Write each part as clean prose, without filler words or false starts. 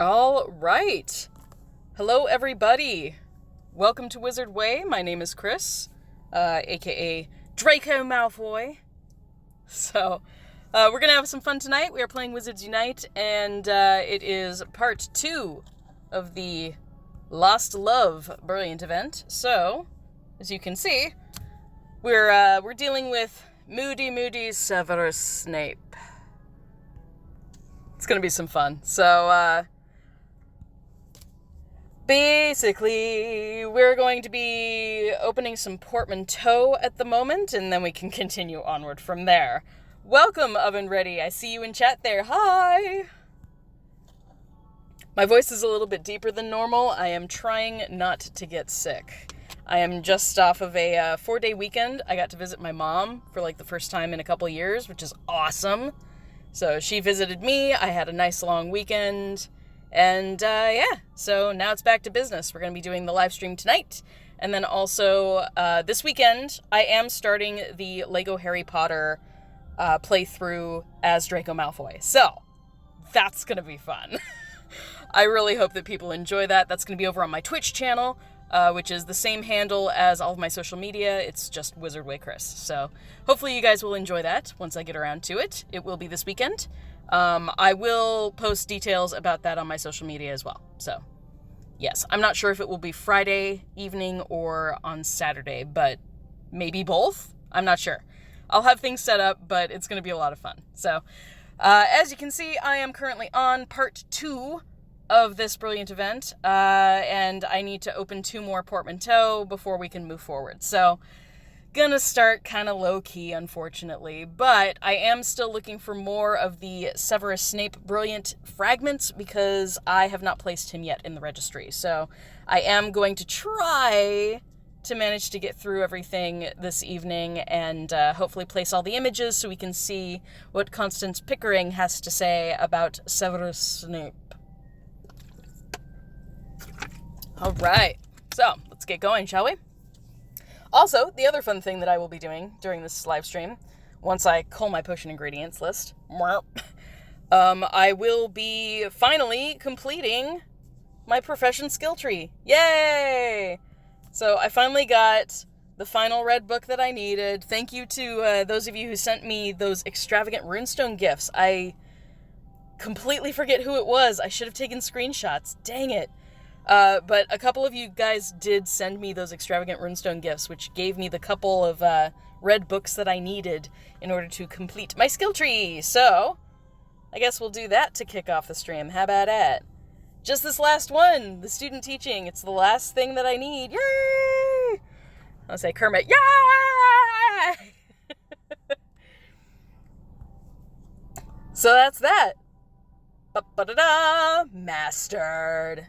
All right. Hello, everybody. Welcome to Wizard Way. My name is Chris, aka Draco Malfoy. So, we're going to have some fun tonight. We are playing Wizards Unite, and it is part 2 of the Lost Love Brilluant Event. So, as you can see, we're dealing with Moody Severus Snape. It's going to be some fun. So, basically, we're going to be opening some portmanteau at the moment, and then we can continue onward from there. Welcome, Oven Ready. I see you in chat there. Hi! My voice is a little bit deeper than normal. I am trying not to get sick. I am just off of a 4-day weekend. I got to visit my mom for like the first time in a couple years, which is awesome. So she visited me. I had a nice long weekend. And, so now it's back to business. We're going to be doing the live stream tonight. And then also, this weekend, I am starting the Lego Harry Potter playthrough as Draco Malfoy. So, that's going to be fun. I really hope that people enjoy that. That's going to be over on my Twitch channel, which is the same handle as all of my social media. It's just Wizard Way Chris. So, hopefully you guys will enjoy that once I get around to it. It will be this weekend. I will post details about that on my social media as well. So, yes, I'm not sure if it will be Friday evening or on Saturday, but maybe both. I'm not sure. I'll have things set up, but it's going to be a lot of fun. So, as you can see, I am currently on part 2 of this Brilluant Event, and I need to open 2 more portmanteau before we can move forward. So, gonna start kind of low-key, unfortunately, but I am still looking for more of the Severus Snape Brilliant fragments because I have not placed him yet in the registry. So I am going to try to manage to get through everything this evening and hopefully place all the images so we can see what Constance Pickering has to say about Severus Snape. All right, so let's get going, shall we? Also, the other fun thing that I will be doing during this live stream, once I cull my potion ingredients list, I will be finally completing my profession skill tree. Yay! So I finally got the final red book that I needed. Thank you to those of you who sent me those extravagant runestone gifts. I completely forget who it was. I should have taken screenshots. Dang it. But a couple of you guys did send me those extravagant runestone gifts, which gave me the couple of red books that I needed in order to complete my skill tree. So, I guess we'll do that to kick off the stream. How about that? Just this last one, the student teaching. It's the last thing that I need. Yay! I'll say Kermit, yay! So that's that. Ba-ba-da-da! Mastered.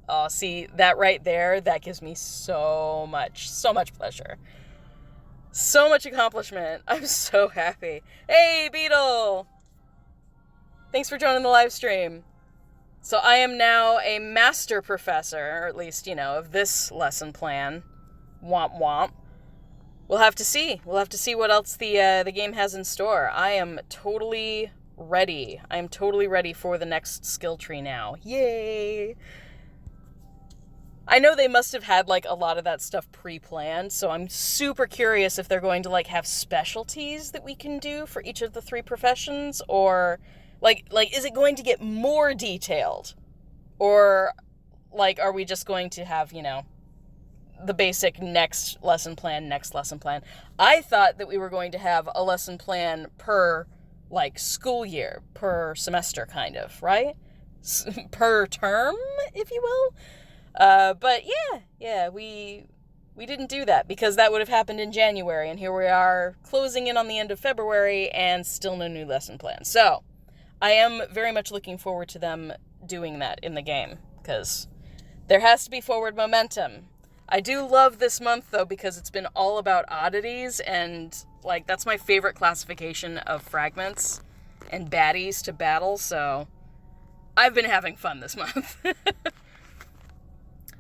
Oh, see, that right there, that gives me so much pleasure. So much accomplishment. I'm so happy. Hey, Beetle! Thanks for joining the live stream. So I am now a master professor, or at least, of this lesson plan. Womp womp. We'll have to see. We'll have to see what else the game has in store. I am totally ready. I am totally ready for the next skill tree now. Yay! I know they must have had, a lot of that stuff pre-planned, so I'm super curious if they're going to, have specialties that we can do for each of the 3 professions, or, is it going to get more detailed? Or, are we just going to have, the basic next lesson plan? I thought that we were going to have a lesson plan per, school year, per semester, kind of, right? Per term, if you will? But yeah, we didn't do that because that would have happened in January, and here we are closing in on the end of February and still no new lesson plan. So, I am very much looking forward to them doing that in the game because there has to be forward momentum. I do love this month though because it's been all about oddities, and that's my favorite classification of fragments and baddies to battle, so I've been having fun this month.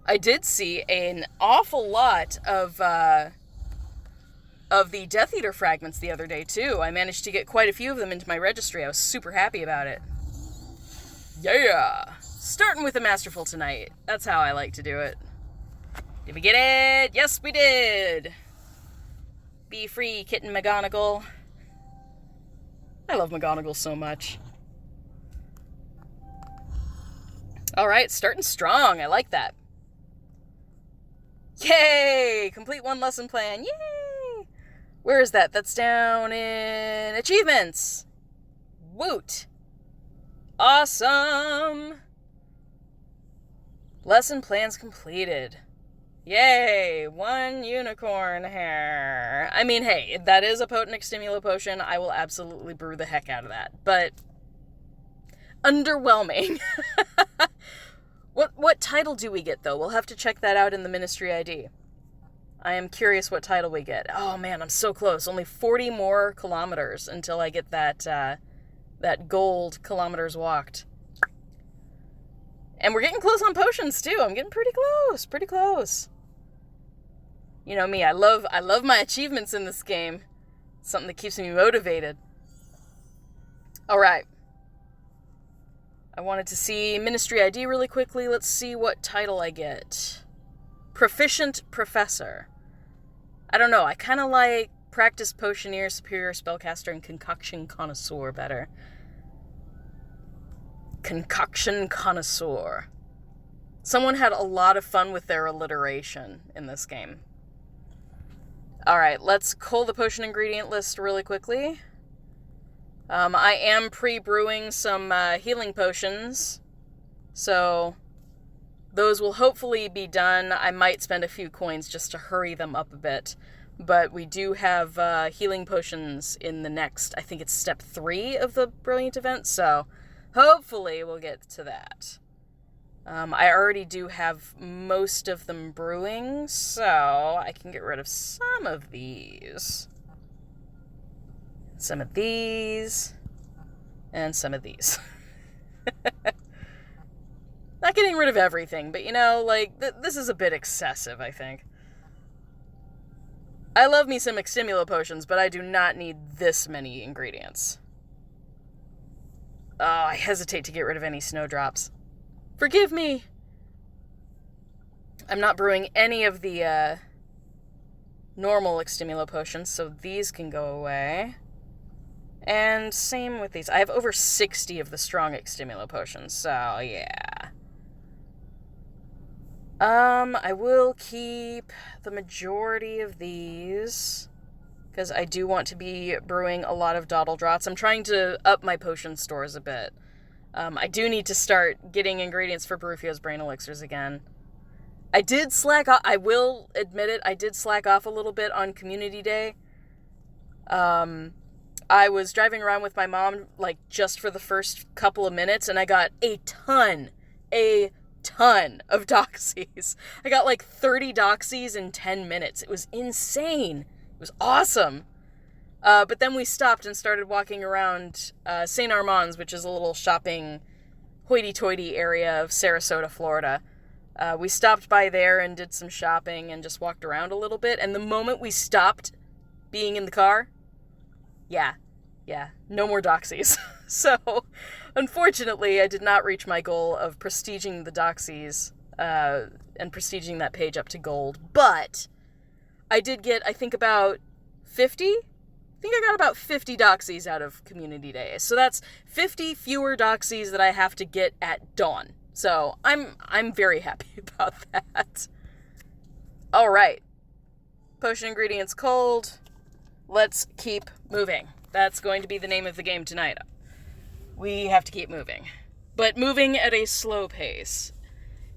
I did see an awful lot of the Death Eater fragments the other day, too. I managed to get quite a few of them into my registry. I was super happy about it. Yeah! Starting with the Masterful tonight. That's how I like to do it. Did we get it? Yes, we did. Be free, Kitten McGonagall. I love McGonagall so much. Alright, starting strong. I like that. Yay! Complete one lesson plan. Yay! Where is that? That's down in achievements. Woot! Awesome! Lesson plans completed. Yay! 1 unicorn hair. I mean, hey, that is a potent Extimula potion. I will absolutely brew the heck out of that. But underwhelming. What title do we get, though? We'll have to check that out in the Ministry ID. I am curious what title we get. Oh, man, I'm so close. Only 40 more kilometers until I get that gold kilometers walked. And we're getting close on potions, too. I'm getting pretty close. You know me, I love my achievements in this game. Something that keeps me motivated. All right. I wanted to see Ministry ID really quickly. Let's see what title I get. Proficient Professor. I don't know. I kind of like Practice Potioneer, Superior Spellcaster, and Concoction Connoisseur better. Concoction Connoisseur. Someone had a lot of fun with their alliteration in this game. Alright, let's cull the potion ingredient list really quickly. I am pre-brewing some healing potions, so those will hopefully be done. I might spend a few coins just to hurry them up a bit, but we do have healing potions in the next, I think it's step 3 of the Brilliant Event, so hopefully we'll get to that. I already do have most of them brewing, so I can get rid of some of these. Some of these. And some of these. Not getting rid of everything, but you know, like, this is a bit excessive, I think. I love me some Extimula potions, but I do not need this many ingredients. Oh, I hesitate to get rid of any snowdrops. Forgive me! I'm not brewing any of the normal Extimula potions, so these can go away. And same with these. I have over 60 of the strong Extimula potions, so yeah. I will keep the majority of these, because I do want to be brewing a lot of Dottledrots. I'm trying to up my potion stores a bit. I do need to start getting ingredients for Barufio's Brain Elixirs again. I did slack off, I will admit it, I did slack off a little bit on Community Day. I was driving around with my mom, like, just for the first couple of minutes, and I got a ton of doxies. I got, like, 30 doxies in 10 minutes. It was insane. It was awesome. But then we stopped and started walking around St. Armand's, which is a little shopping hoity-toity area of Sarasota, Florida. We stopped by there and did some shopping and just walked around a little bit. And the moment we stopped being in the car, yeah, no more doxies. So, unfortunately, I did not reach my goal of prestiging the doxies and prestiging that page up to gold. But I did get, I think, about 50? I think I got about 50 doxies out of Community Day. So that's 50 fewer doxies that I have to get at dawn. So I'm very happy about that. All right. Potion ingredients cold. Let's keep moving. That's going to be the name of the game tonight. We have to keep moving. But moving at a slow pace.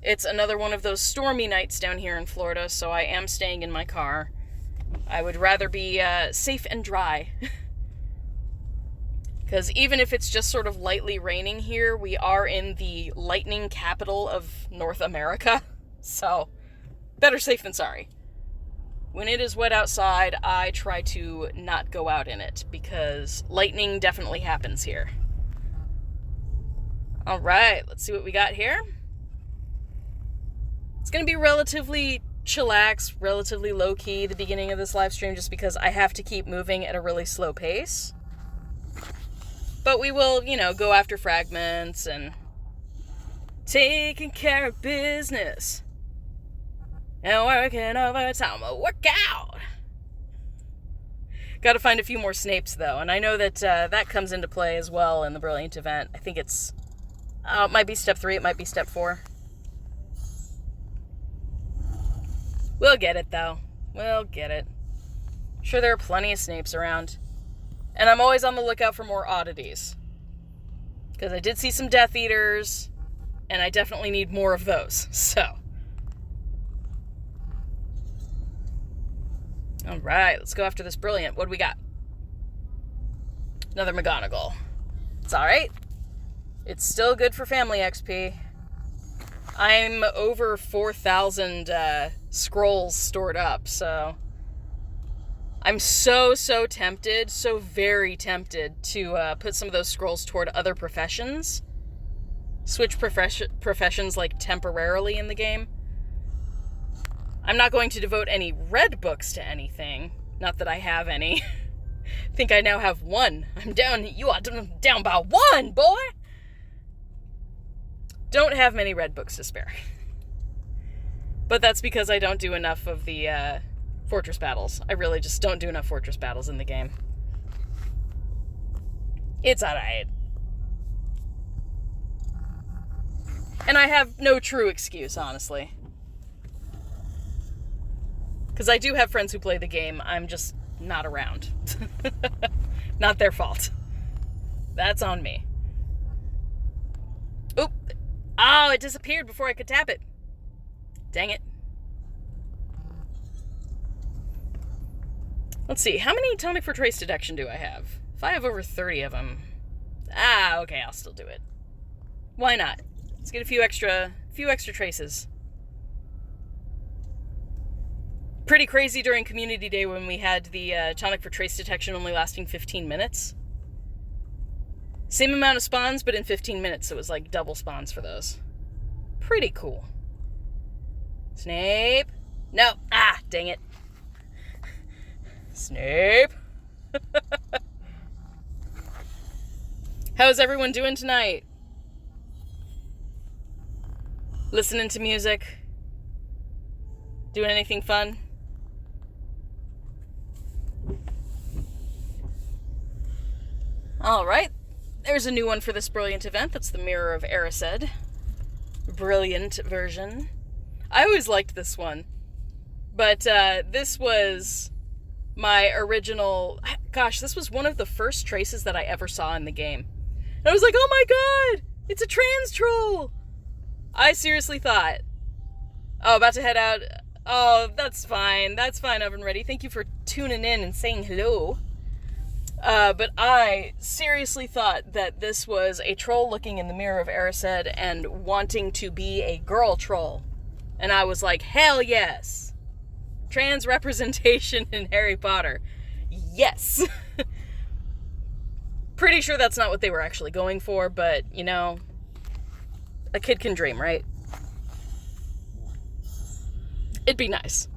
It's another one of those stormy nights down here in Florida, so I am staying in my car. I would rather be safe and dry. Because even if it's just sort of lightly raining here, we are in the lightning capital of North America. So, better safe than sorry. When it is wet outside, I try to not go out in it, because lightning definitely happens here. Alright, let's see what we got here. It's going to be relatively chillax, relatively low-key, the beginning of this live stream, just because I have to keep moving at a really slow pace. But we will, go after fragments and taking care of business and working overtime. A workout. Got to find a few more Snapes, though, and I know that that comes into play as well in the Brilliant Event. I think it might be step 3, it might be step 4. We'll get it, though. We'll get it. I'm sure there are plenty of Snapes around. And I'm always on the lookout for more oddities. Because I did see some Death Eaters, and I definitely need more of those, so. Alright, let's go after this Brilliant. What do we got? Another McGonagall. It's alright. It's still good for family XP. I'm over 4,000 scrolls stored up, so I'm so tempted, so very tempted to put some of those scrolls toward other professions. Switch professions, like, temporarily in the game. I'm not going to devote any red books to anything. Not that I have any. I think I now have 1. I'm down. You are down by 1, boy! Don't have many red books to spare. But that's because I don't do enough of the fortress battles. I really just don't do enough fortress battles in the game. It's alright. And I have no true excuse, honestly. Because I do have friends who play the game, I'm just not around. Not their fault. That's on me. Oop. Oh, it disappeared before I could tap it. Dang it. Let's see, how many tonic for trace detection do I have? If I have over 30 of them... okay, I'll still do it. Why not? Let's get a few extra traces. Pretty crazy during Community Day when we had the tonic for trace detection only lasting 15 minutes. Same amount of spawns, but in 15 minutes, so it was like double spawns for those. Pretty cool. Snape. No. Dang it. Snape. How's everyone doing tonight? Listening to music? Doing anything fun? Alright. There's a new one for this Brilliant Event. That's the Mirror of Erised. Brilliant version. I always liked this one. But this was my original... Gosh, this was one of the first traces that I ever saw in the game. And I was like, oh my god! It's a trans troll! I seriously thought... Oh, about to head out. Oh, that's fine. That's fine, Oven Ready. Thank you for tuning in and saying hello. But I seriously thought that this was a troll looking in the Mirror of Erised and wanting to be a girl troll. And I was like, hell yes. Trans representation in Harry Potter. Yes. Pretty sure that's not what they were actually going for, but, you know, a kid can dream, right? It'd be nice.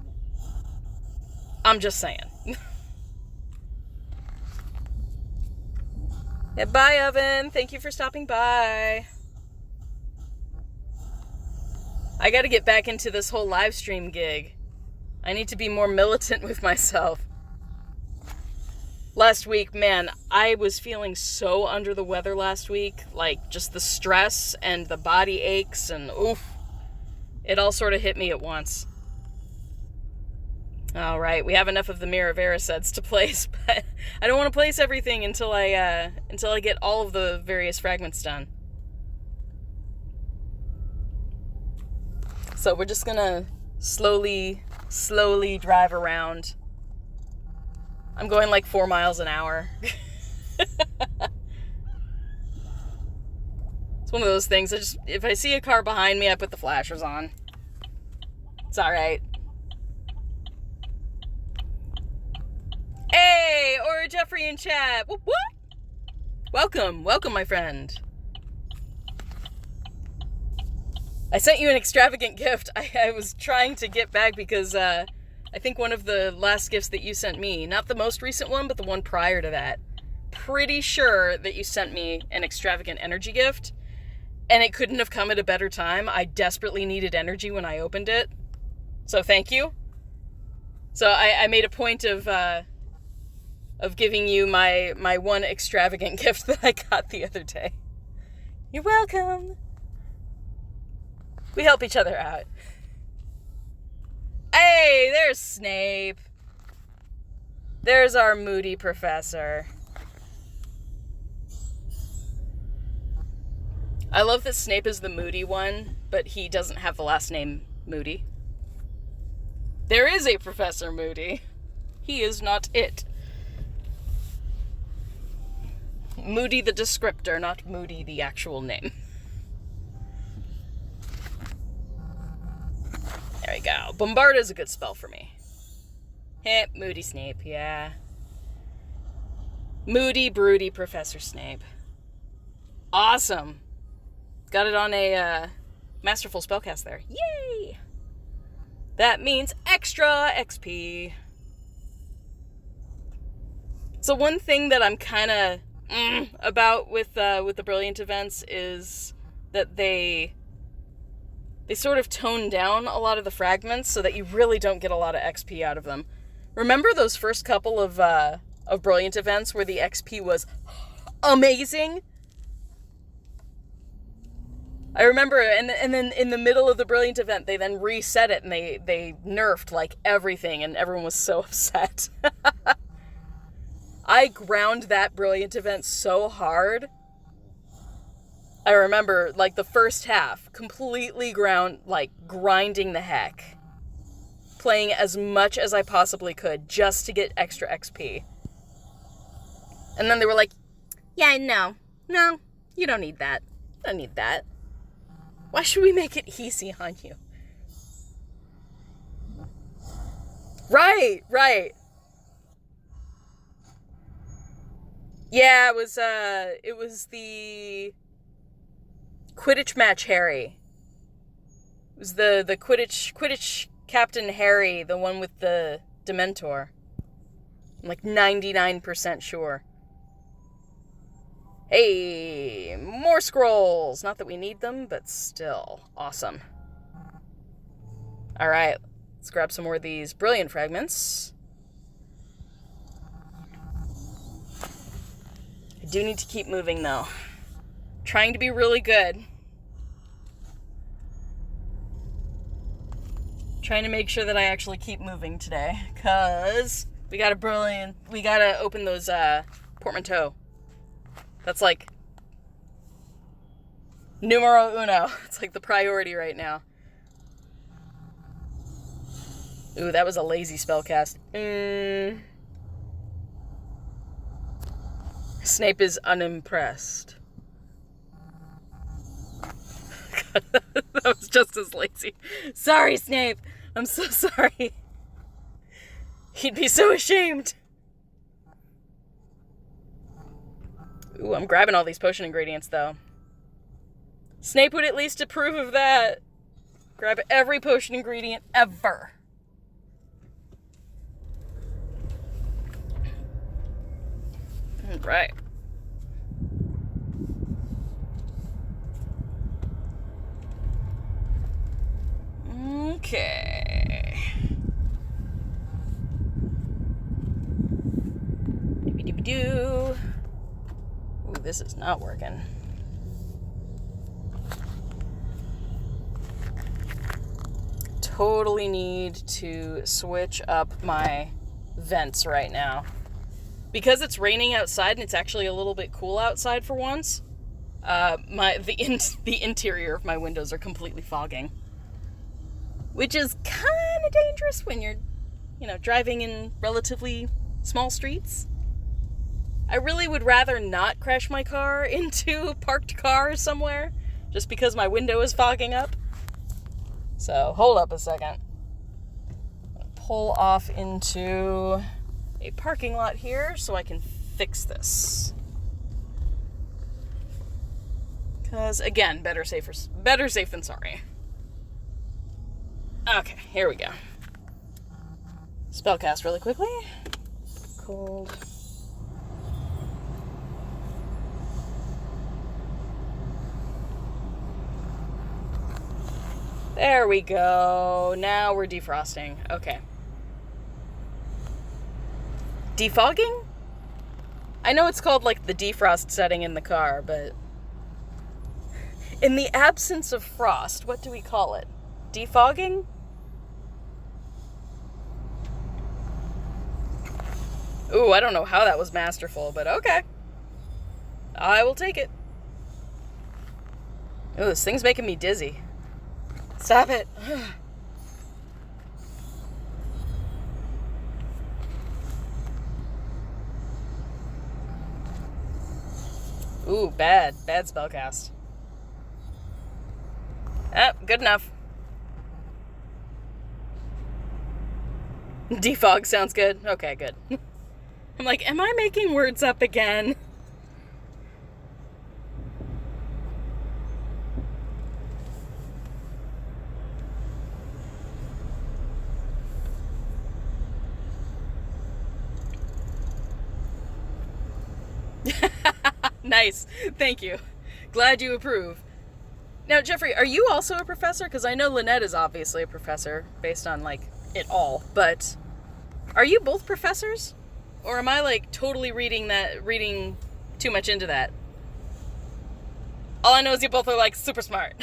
I'm just saying. Yeah, bye, Oven. Thank you for stopping by. I gotta get back into this whole live stream gig. I need to be more militant with myself. Last week, man, I was feeling so under the weather last week. Like, just the stress and the body aches and oof. It all sort of hit me at once. Alright, we have enough of the Mirror of Eriseds to place, but I don't want to place everything until I get all of the various fragments done. So we're just gonna slowly drive around. I'm going like 4 miles an hour. It's one of those things, if I see a car behind me, I put the flashers on. It's alright. Hey, or Jeffrey in chat. What? Welcome, my friend. I sent you an extravagant gift. I was trying to get back because I think one of the last gifts that you sent me, not the most recent one, but the one prior to that, pretty sure that you sent me an extravagant energy gift. And it couldn't have come at a better time. I desperately needed energy when I opened it. So thank you. So I made a point of giving you my one extravagant gift that I got the other day. You're welcome. We help each other out. Hey, there's Snape. There's our moody professor. I love that Snape is the moody one, but he doesn't have the last name Moody. There is a Professor Moody. He is not it. Moody the descriptor, not Moody the actual name. There we go. Bombard is a good spell for me. Heh, Moody Snape, yeah. Moody, broody Professor Snape. Awesome. Got it on a masterful spellcast there. Yay! That means extra XP. So one thing that I'm kind of about with the Brilluant events is that they sort of tone down a lot of the fragments so that you really don't get a lot of XP out of them. Remember those first couple of Brilluant events where the XP was amazing? I remember, and then in the middle of the Brilluant event, they then reset it, and they nerfed, like, everything, and everyone was so upset. I ground that Brilluant event so hard. I remember, like, the first half, completely grinding the heck. Playing as much as I possibly could, just to get extra XP. And then they were like, yeah, no, you don't need that. You don't need that. Why should we make it easy on you? Right. Yeah, it was the Quidditch match Harry. It was the Quidditch Captain Harry, the one with the Dementor. I'm like 99% sure. Hey, more scrolls. Not that we need them, but still. Awesome. Alright, let's grab some more of these Brilliant fragments. I do need to keep moving, though. Trying to be really good. Trying to make sure that I actually keep moving today, because we gotta open those portmanteau. That's like numero uno. It's like the priority right now. Ooh, that was a lazy spellcast. Snape is unimpressed. That was just as lazy. Sorry, Snape. I'm so sorry. He'd be so ashamed. Ooh, I'm grabbing all these potion ingredients, though. Snape would at least approve of that. Grab every potion ingredient ever. Right. Okay. Doo-doo-doo. Ooh, this is not working. Totally need to switch up my vents right now. Because it's raining outside and it's actually a little bit cool outside for once, the interior of my windows are completely fogging. Which is kind of dangerous when you're, driving in relatively small streets. I really would rather not crash my car into a parked car somewhere, just because my window is fogging up. So, hold up a second. I'm gonna pull off into a parking lot here so I can fix this. Because, again, better safe than sorry. Okay, here we go. Spellcast really quickly. Cold. There we go. Now we're defrosting. Okay. Defogging? I know it's called like the defrost setting in the car, but in the absence of frost, what do we call it? Defogging? Ooh, I don't know how that was masterful, but okay. I will take it. Ooh, this thing's making me dizzy. Stop it. Ooh, bad spellcast. Ah, good enough. Defog sounds good. Okay, good. I'm like, am I making words up again? Nice. Thank you. Glad you approve. Now, Jeffrey, are you also a professor? Because I know Lynette is obviously a professor based on, like, it all. But are you both professors? Or am I, like, totally reading too much into that? All I know is you both are, like, super smart.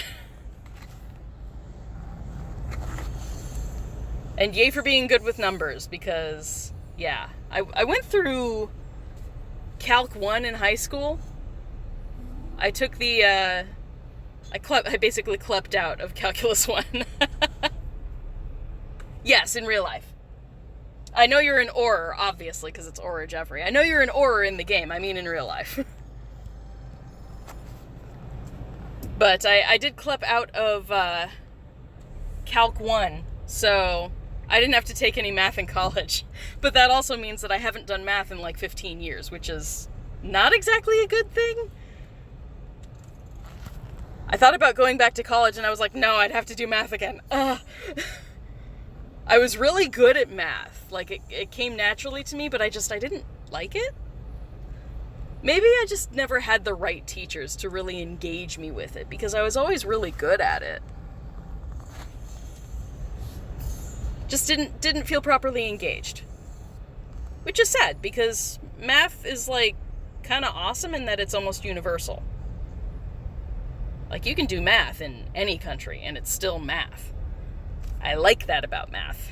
And yay for being good with numbers, because, yeah. I went through Calc 1 in high school. I took the, I basically clept out of Calculus 1. Yes, in real life. I know you're an Auror, obviously, because it's Auror Jeffrey. I know you're an Auror in the game, I mean in real life. But I did clep out of Calc 1, so I didn't have to take any math in college. But that also means that I haven't done math in like 15 years, which is not exactly a good thing. I thought about going back to college and I was like, no, I'd have to do math again. I was really good at math. Like, it came naturally to me, but I didn't like it. Maybe I just never had the right teachers to really engage me with it, because I was always really good at it. Just didn't feel properly engaged. Which is sad, because math is, like, kind of awesome in that it's almost universal. Like, you can do math in any country, and it's still math. I like that about math.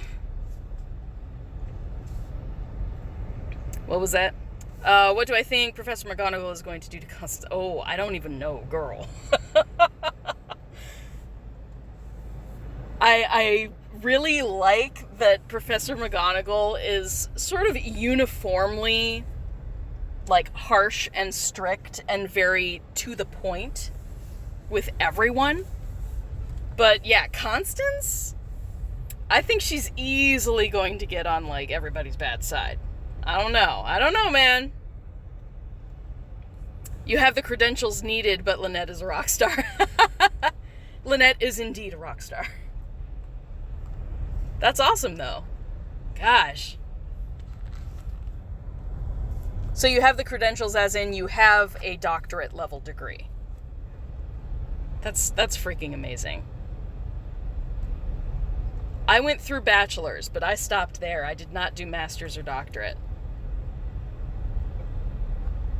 What was that? What do I think Professor McGonagall is going to do to Oh, I don't even know, girl. I really like that Professor McGonagall is sort of uniformly, like, harsh and strict and very to the point with everyone. But yeah, Constance, I think she's easily going to get on, like, everybody's bad side. I don't know, man. You have the credentials needed, but Lynette is a rock star. Lynette is indeed a rock star. That's awesome, though. Gosh. So you have the credentials as in you have a doctorate level degree. That's freaking amazing. I went through bachelor's, but I stopped there. I did not do master's or doctorate.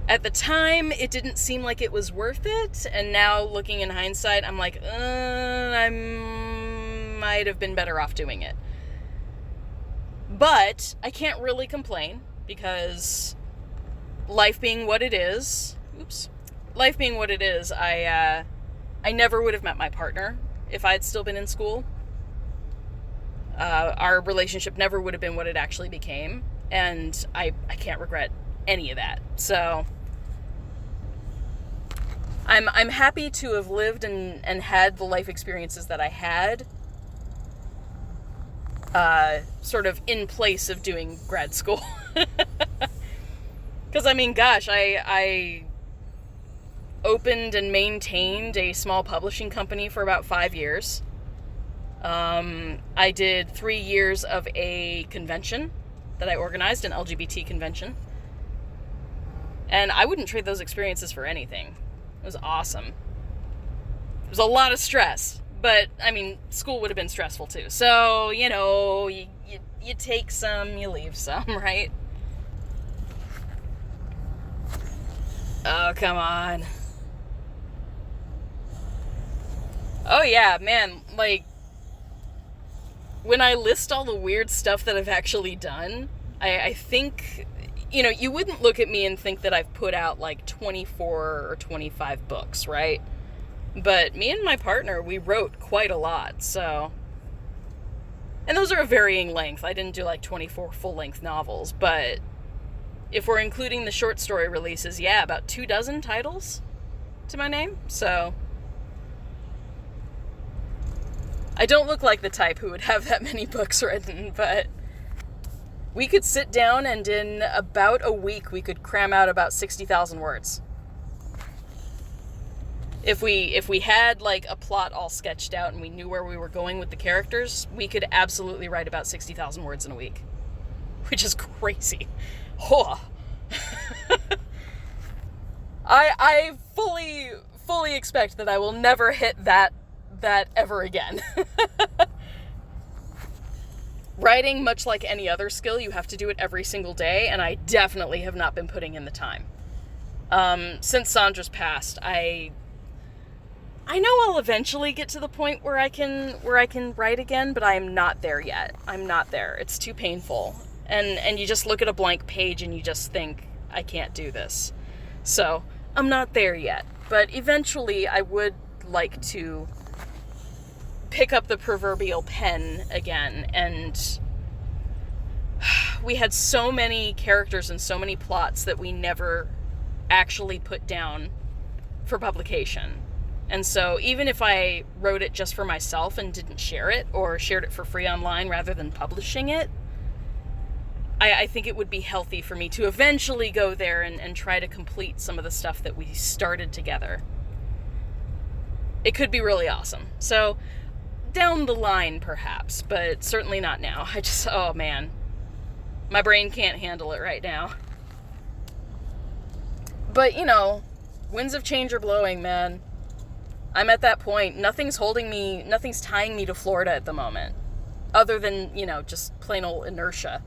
At the time, it didn't seem like it was worth it, and now looking in hindsight, I'm like, I might have been better off doing it. But I can't really complain, because life being what it is, I never would have met my partner if I had still been in school. Our relationship never would have been what it actually became, and I can't regret any of that. So I'm happy to have lived and had the life experiences that I had, sort of in place of doing grad school. Because, I mean, gosh, I opened and maintained a small publishing company for about 5 years. I did 3 years of a convention that I organized, an LGBT convention. And I wouldn't trade those experiences for anything. It was awesome. It was a lot of stress, But, I mean, school would have been stressful too. So, you know, you take some, you leave some, right? Oh, come on. Oh, yeah, man, like, when I list all the weird stuff that I've actually done, I think, you know, you wouldn't look at me and think that I've put out, like, 24 or 25 books, right? But me and my partner, we wrote quite a lot, so... And those are a varying length. I didn't do, like, 24 full-length novels, but if we're including the short story releases, yeah, about 24 titles to my name, so... I don't look like the type who would have that many books written, but we could sit down and in about a week we could cram out about 60,000 words. If we had like a plot all sketched out and we knew where we were going with the characters, we could absolutely write about 60,000 words in a week, which is crazy. Oh. I fully expect that I will never hit that ever again. Writing, much like any other skill, you have to do it every single day, and I definitely have not been putting in the time. Since Sandra's passed, I know I'll eventually get to the point where I can write again, but I am not there yet. I'm not there. It's too painful. And you just look at a blank page and you just think, I can't do this. So, I'm not there yet. But eventually I would like to pick up the proverbial pen again, and we had so many characters and so many plots that we never actually put down for publication. And so even if I wrote it just for myself and didn't share it, or shared it for free online rather than publishing it, I think it would be healthy for me to eventually go there and try to complete some of the stuff that we started together. It could be really awesome. So down the line, perhaps, but certainly not now. Oh man, my brain can't handle it right now. But, you know, winds of change are blowing, man. I'm at that point. Nothing's tying me to Florida at the moment, other than, you know, just plain old inertia.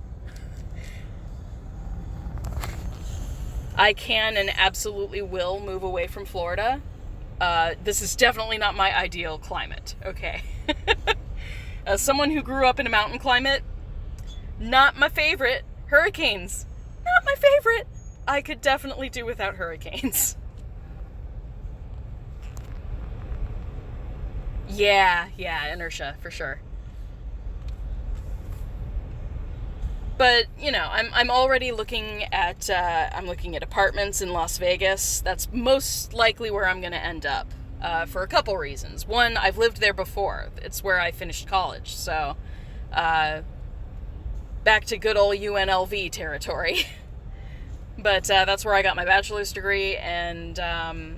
I can and absolutely will move away from Florida. This is definitely not my ideal climate, okay? As someone who grew up in a mountain climate, not my favorite. Hurricanes, not my favorite. I could definitely do without hurricanes. Yeah, inertia, for sure. But, you know, I'm already looking at apartments in Las Vegas. That's most likely where I'm going to end up, for a couple reasons. One, I've lived there before. It's where I finished college, so back to good old UNLV territory. But that's where I got my bachelor's degree, and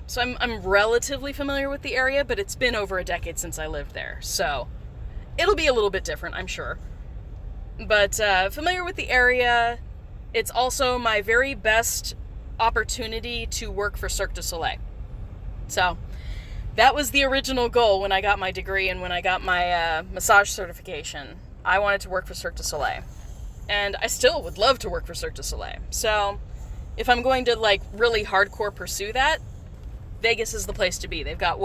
so I'm relatively familiar with the area, but it's been over a decade since I lived there, so it'll be a little bit different, I'm sure. But familiar with the area. It's also my very best opportunity to work for Cirque du Soleil. So that was the original goal when I got my degree and when I got my massage certification. I wanted to work for Cirque du Soleil. And I still would love to work for Cirque du Soleil. So if I'm going to, like, really hardcore pursue that, Vegas is the place to be. They've got,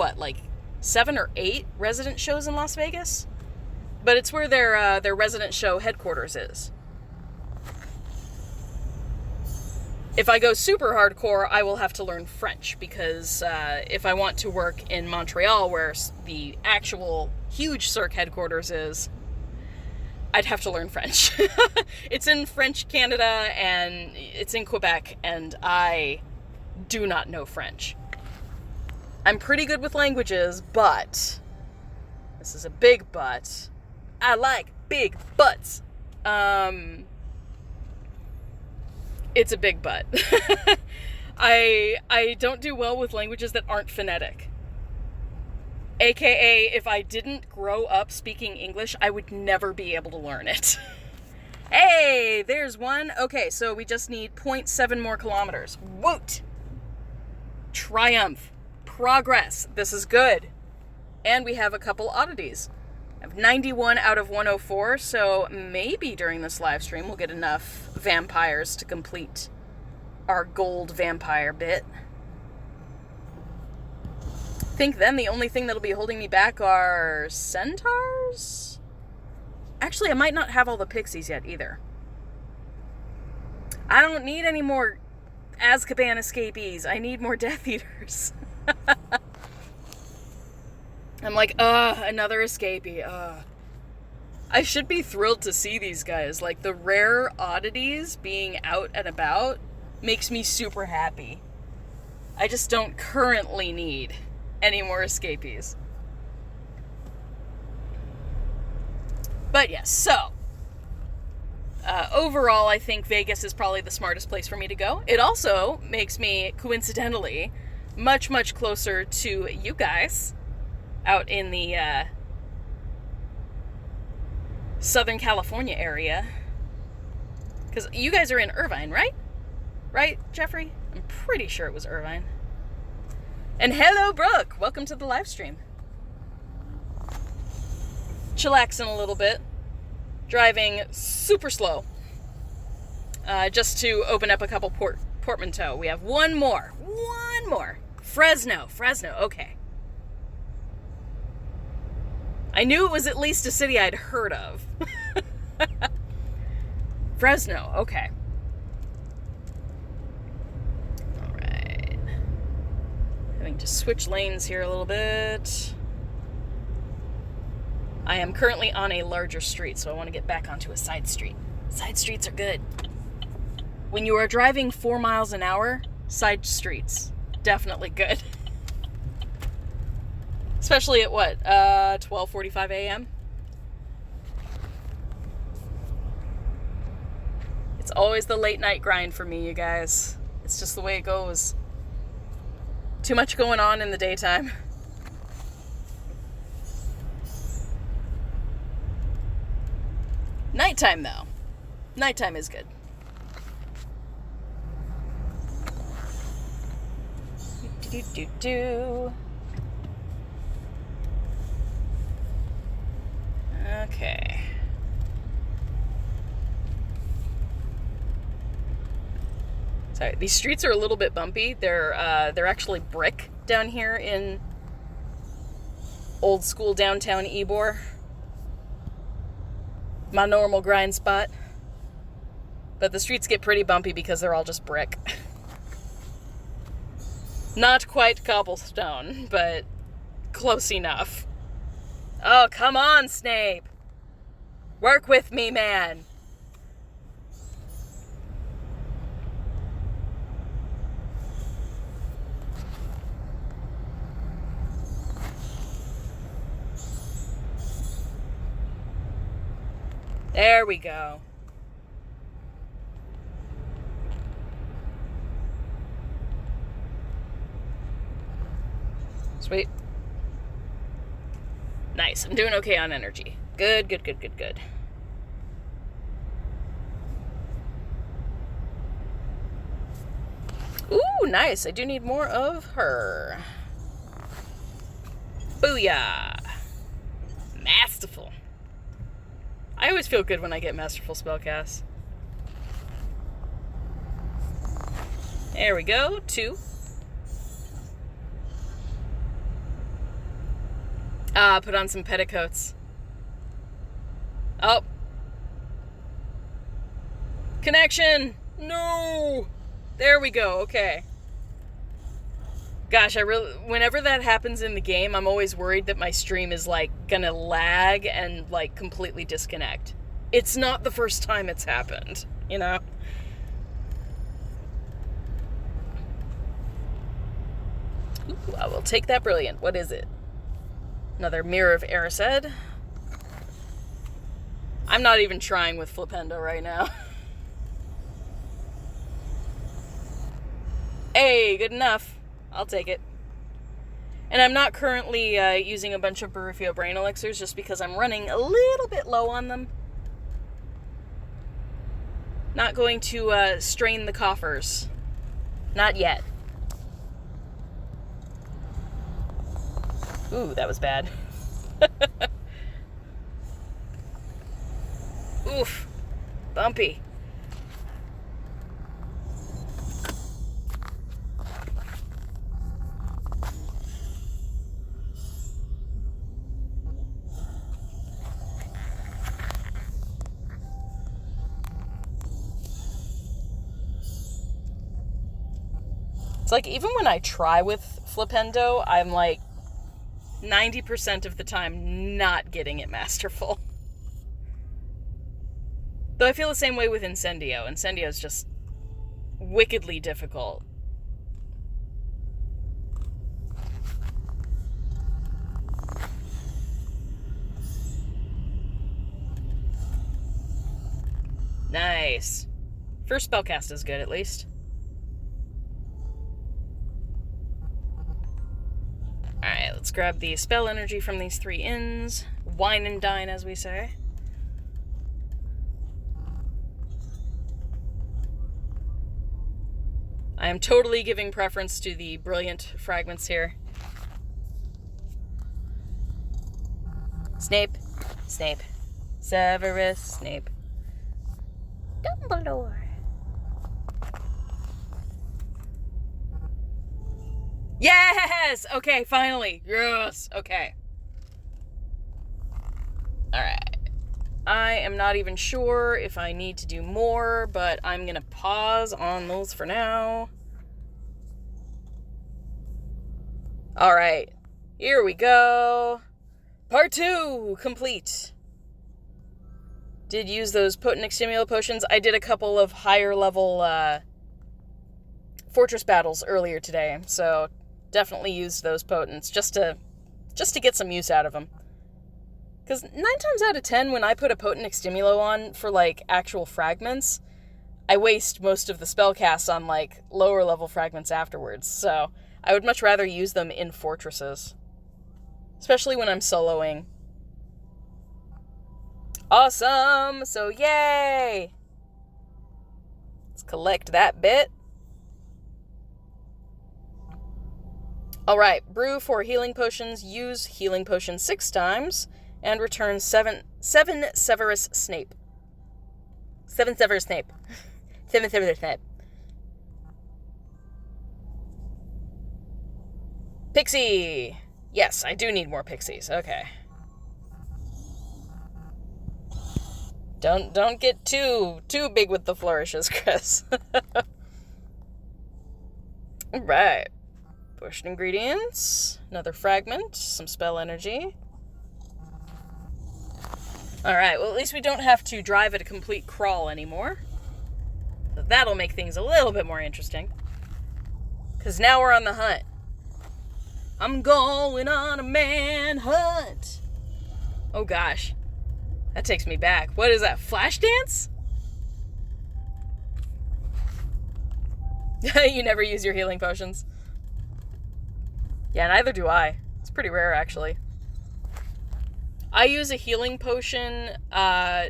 7 or 8 resident shows in Las Vegas? But it's where their resident show headquarters is. If I go super hardcore, I will have to learn French, because if I want to work in Montreal, where the actual huge Cirque headquarters is, I'd have to learn French. It's in French Canada, and it's in Quebec, and I do not know French. I'm pretty good with languages, but, this is a big but, I like big butts. It's a big but. I don't do well with languages that aren't phonetic. AKA, if I didn't grow up speaking English, I would never be able to learn it. Hey, there's one. Okay, so we just need 0.7 more kilometers. Woot! Triumph. Progress. This is good. And we have a couple oddities. I have 91 out of 104, so maybe during this live stream we'll get enough vampires to complete our gold vampire bit. I think then the only thing that'll be holding me back are centaurs? Actually, I might not have all the pixies yet either. I don't need any more Azkaban escapees. I need more Death Eaters. I'm like, another escapee. I should be thrilled to see these guys. Like, the rare oddities being out and about makes me super happy. I just don't currently need any more escapees. But yes, so overall, I think Vegas is probably the smartest place for me to go. It also makes me, coincidentally, much, much closer to you guys out in the Southern California area. Because you guys are in Irvine, right? Right, Jeffrey? I'm pretty sure it was Irvine. And hello, Brooke! Welcome to the live stream. Chillaxing a little bit. Driving super slow. Just to open up a couple portmanteau. We have one more. Fresno, okay. I knew it was at least a city I'd heard of. Fresno, okay. Alright. Having to switch lanes here a little bit. I am currently on a larger street, so I want to get back onto a side street. Side streets are good. When you are driving 4 miles an hour, side streets, definitely good. Especially at what, 12:45 a.m.? It's always the late night grind for me, you guys. It's just the way it goes. Too much going on in the daytime. Nighttime, though. Nighttime is good. Okay. Sorry, these streets are a little bit bumpy. They're actually brick down here in old school downtown Ybor. My normal grind spot. But the streets get pretty bumpy because they're all just brick. Not quite cobblestone, but close enough. Oh, come on, Snape. Work with me, man. There we go. Sweet. Nice. I'm doing okay on energy. Good. Ooh, nice. I do need more of her. Booyah. Masterful. I always feel good when I get Masterful Spellcast. There we go. 2. Put on some petticoats. Oh. Connection! No! There we go, okay. Gosh, whenever that happens in the game, I'm always worried that my stream is, like, gonna lag and, like, completely disconnect. It's not the first time it's happened, you know? Ooh, I will take that brilliant. What is it? Another Mirror of Erised. I'm not even trying with Flipendo right now. Hey, good enough. I'll take it. And I'm not currently using a bunch of Barufio Brain Elixirs just because I'm running a little bit low on them. Not going to strain the coffers. Not yet. Ooh, that was bad. Oof. Bumpy. It's like, even when I try with Flipendo, I'm like 90% of the time not getting it masterful. Though I feel the same way with Incendio. Incendio is just wickedly difficult. Nice. First spellcast is good, at least. Alright, let's grab the spell energy from these 3 inns. Wine and dine, as we say. I am totally giving preference to the Brilluant fragments here. Snape. Snape. Severus Snape. Dumbledore. Yes! Okay, finally. Yes! Okay. Alright. I am not even sure if I need to do more, but I'm gonna pause on those for now. Alright. Here we go. Part 2 complete. Did use those potent extimula potions. I did a couple of higher level fortress battles earlier today, so definitely used those potents just to get some use out of them. Because 9 times out of 10, when I put a potent extimulo on for like actual fragments, I waste most of the spell casts on like lower level fragments afterwards. So I would much rather use them in fortresses, especially when I'm soloing. Awesome! So yay! Let's collect that bit. Alright, brew 4 healing potions, use healing potion 6 times, and return 7 Severus Snape. 7 Severus Snape. 7 Severus Snape. Pixie! Yes, I do need more pixies. Okay. Don't get too big with the flourishes, Chris. Alright. Potion ingredients. Another fragment. Some spell energy. Alright, well at least we don't have to drive at a complete crawl anymore. So that'll make things a little bit more interesting. Because now we're on the hunt. I'm going on a manhunt. Oh gosh. That takes me back. What is that? Flashdance? You never use your healing potions. Yeah, neither do I. It's pretty rare, actually. I use a healing potion,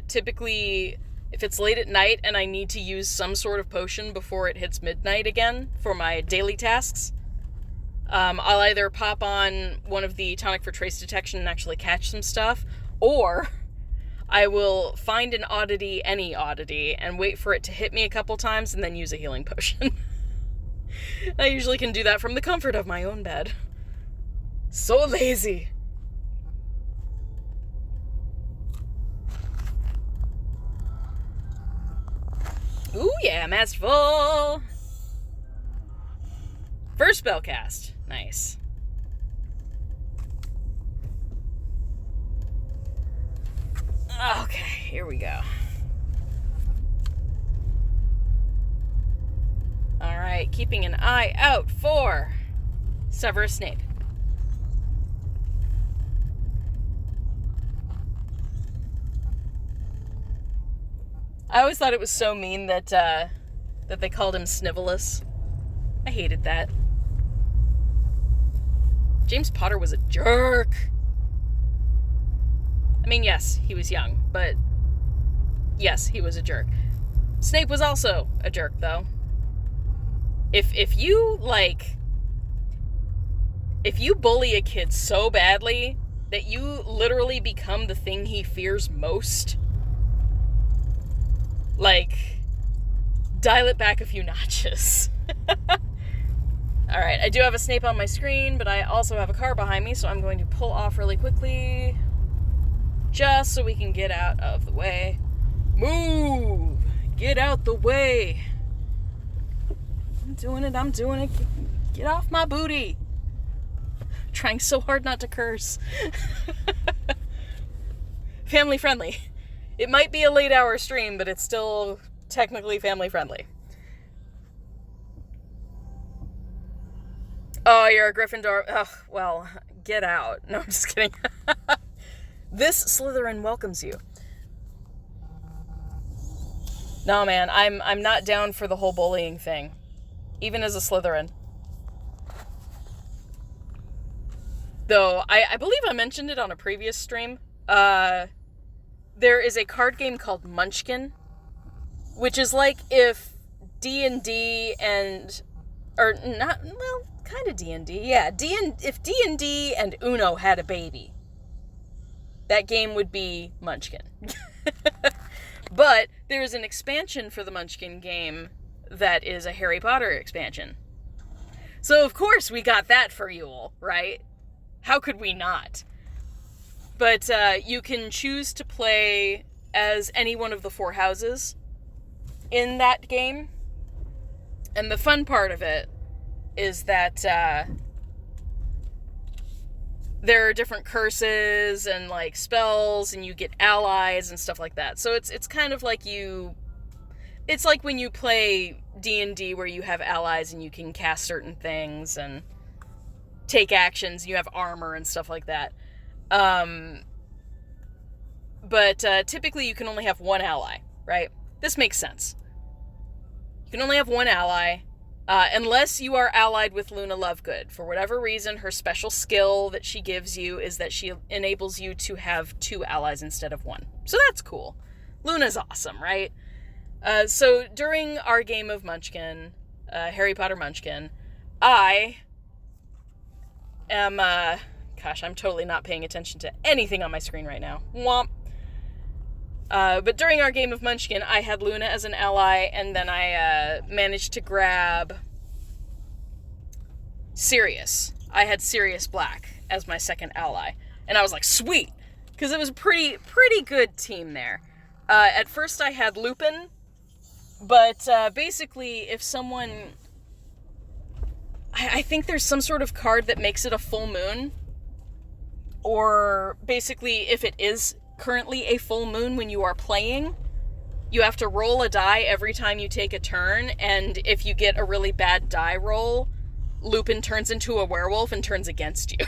typically, if it's late at night and I need to use some sort of potion before it hits midnight again for my daily tasks. I'll either pop on one of the tonic for trace detection and actually catch some stuff, or I will find an oddity, any oddity, and wait for it to hit me a couple times and then use a healing potion. I usually can do that from the comfort of my own bed. So lazy. Ooh yeah, masterful. First spell cast. Nice. Okay, here we go. Alright, keeping an eye out for Severus Snape. I always thought it was so mean that that they called him Snivelus. I hated that. James Potter was a jerk. I mean, yes, he was young, but yes, he was a jerk. Snape was also a jerk, though. If you, like... if you bully a kid so badly that you literally become the thing he fears most, like, dial it back a few notches. Alright, I do have a Snape on my screen, but I also have a car behind me, so I'm going to pull off really quickly, just so we can get out of the way. Move! Get out the way! I'm doing it. Get off my booty! I'm trying so hard not to curse. Family friendly. It might be a late hour stream, but it's still technically family friendly. Oh, you're a Gryffindor. Ugh, well, get out. No, I'm just kidding. This Slytherin welcomes you. No, man, I'm not down for the whole bullying thing, even as a Slytherin. Though, I believe I mentioned it on a previous stream. There is a card game called Munchkin, which is like if D&D and... or not... well, kind of D&D. Yeah, if D&D and Uno had a baby, that game would be Munchkin. But there is an expansion for the Munchkin game that is a Harry Potter expansion. So, of course, we got that for Yule, right? How could we not? But you can choose to play as any one of the 4 houses in that game. And the fun part of it is that there are different curses and, like, spells, and you get allies and stuff like that. So it's kind of like it's like when you play D&D where you have allies and you can cast certain things and take actions, you have armor and stuff like that. But typically you can only have one ally, right? This makes sense. You can only have one ally, unless you are allied with Luna Lovegood. For whatever reason, her special skill that she gives you is that she enables you to have 2 allies instead of 1. So that's cool. Luna's awesome, right? So during our game of Munchkin, Harry Potter Munchkin, I am, gosh, I'm totally not paying attention to anything on my screen right now. Womp. But during our game of Munchkin, I had Luna as an ally, and then I managed to grab Sirius. I had Sirius Black as my second ally. And I was like, sweet! Because it was a pretty good team there. At first I had Lupin, but basically if someone... I think there's some sort of card that makes it a full moon. Or basically if it is currently a full moon when you are playing, you have to roll a die every time you take a turn, and if you get a really bad die roll, Lupin turns into a werewolf and turns against you.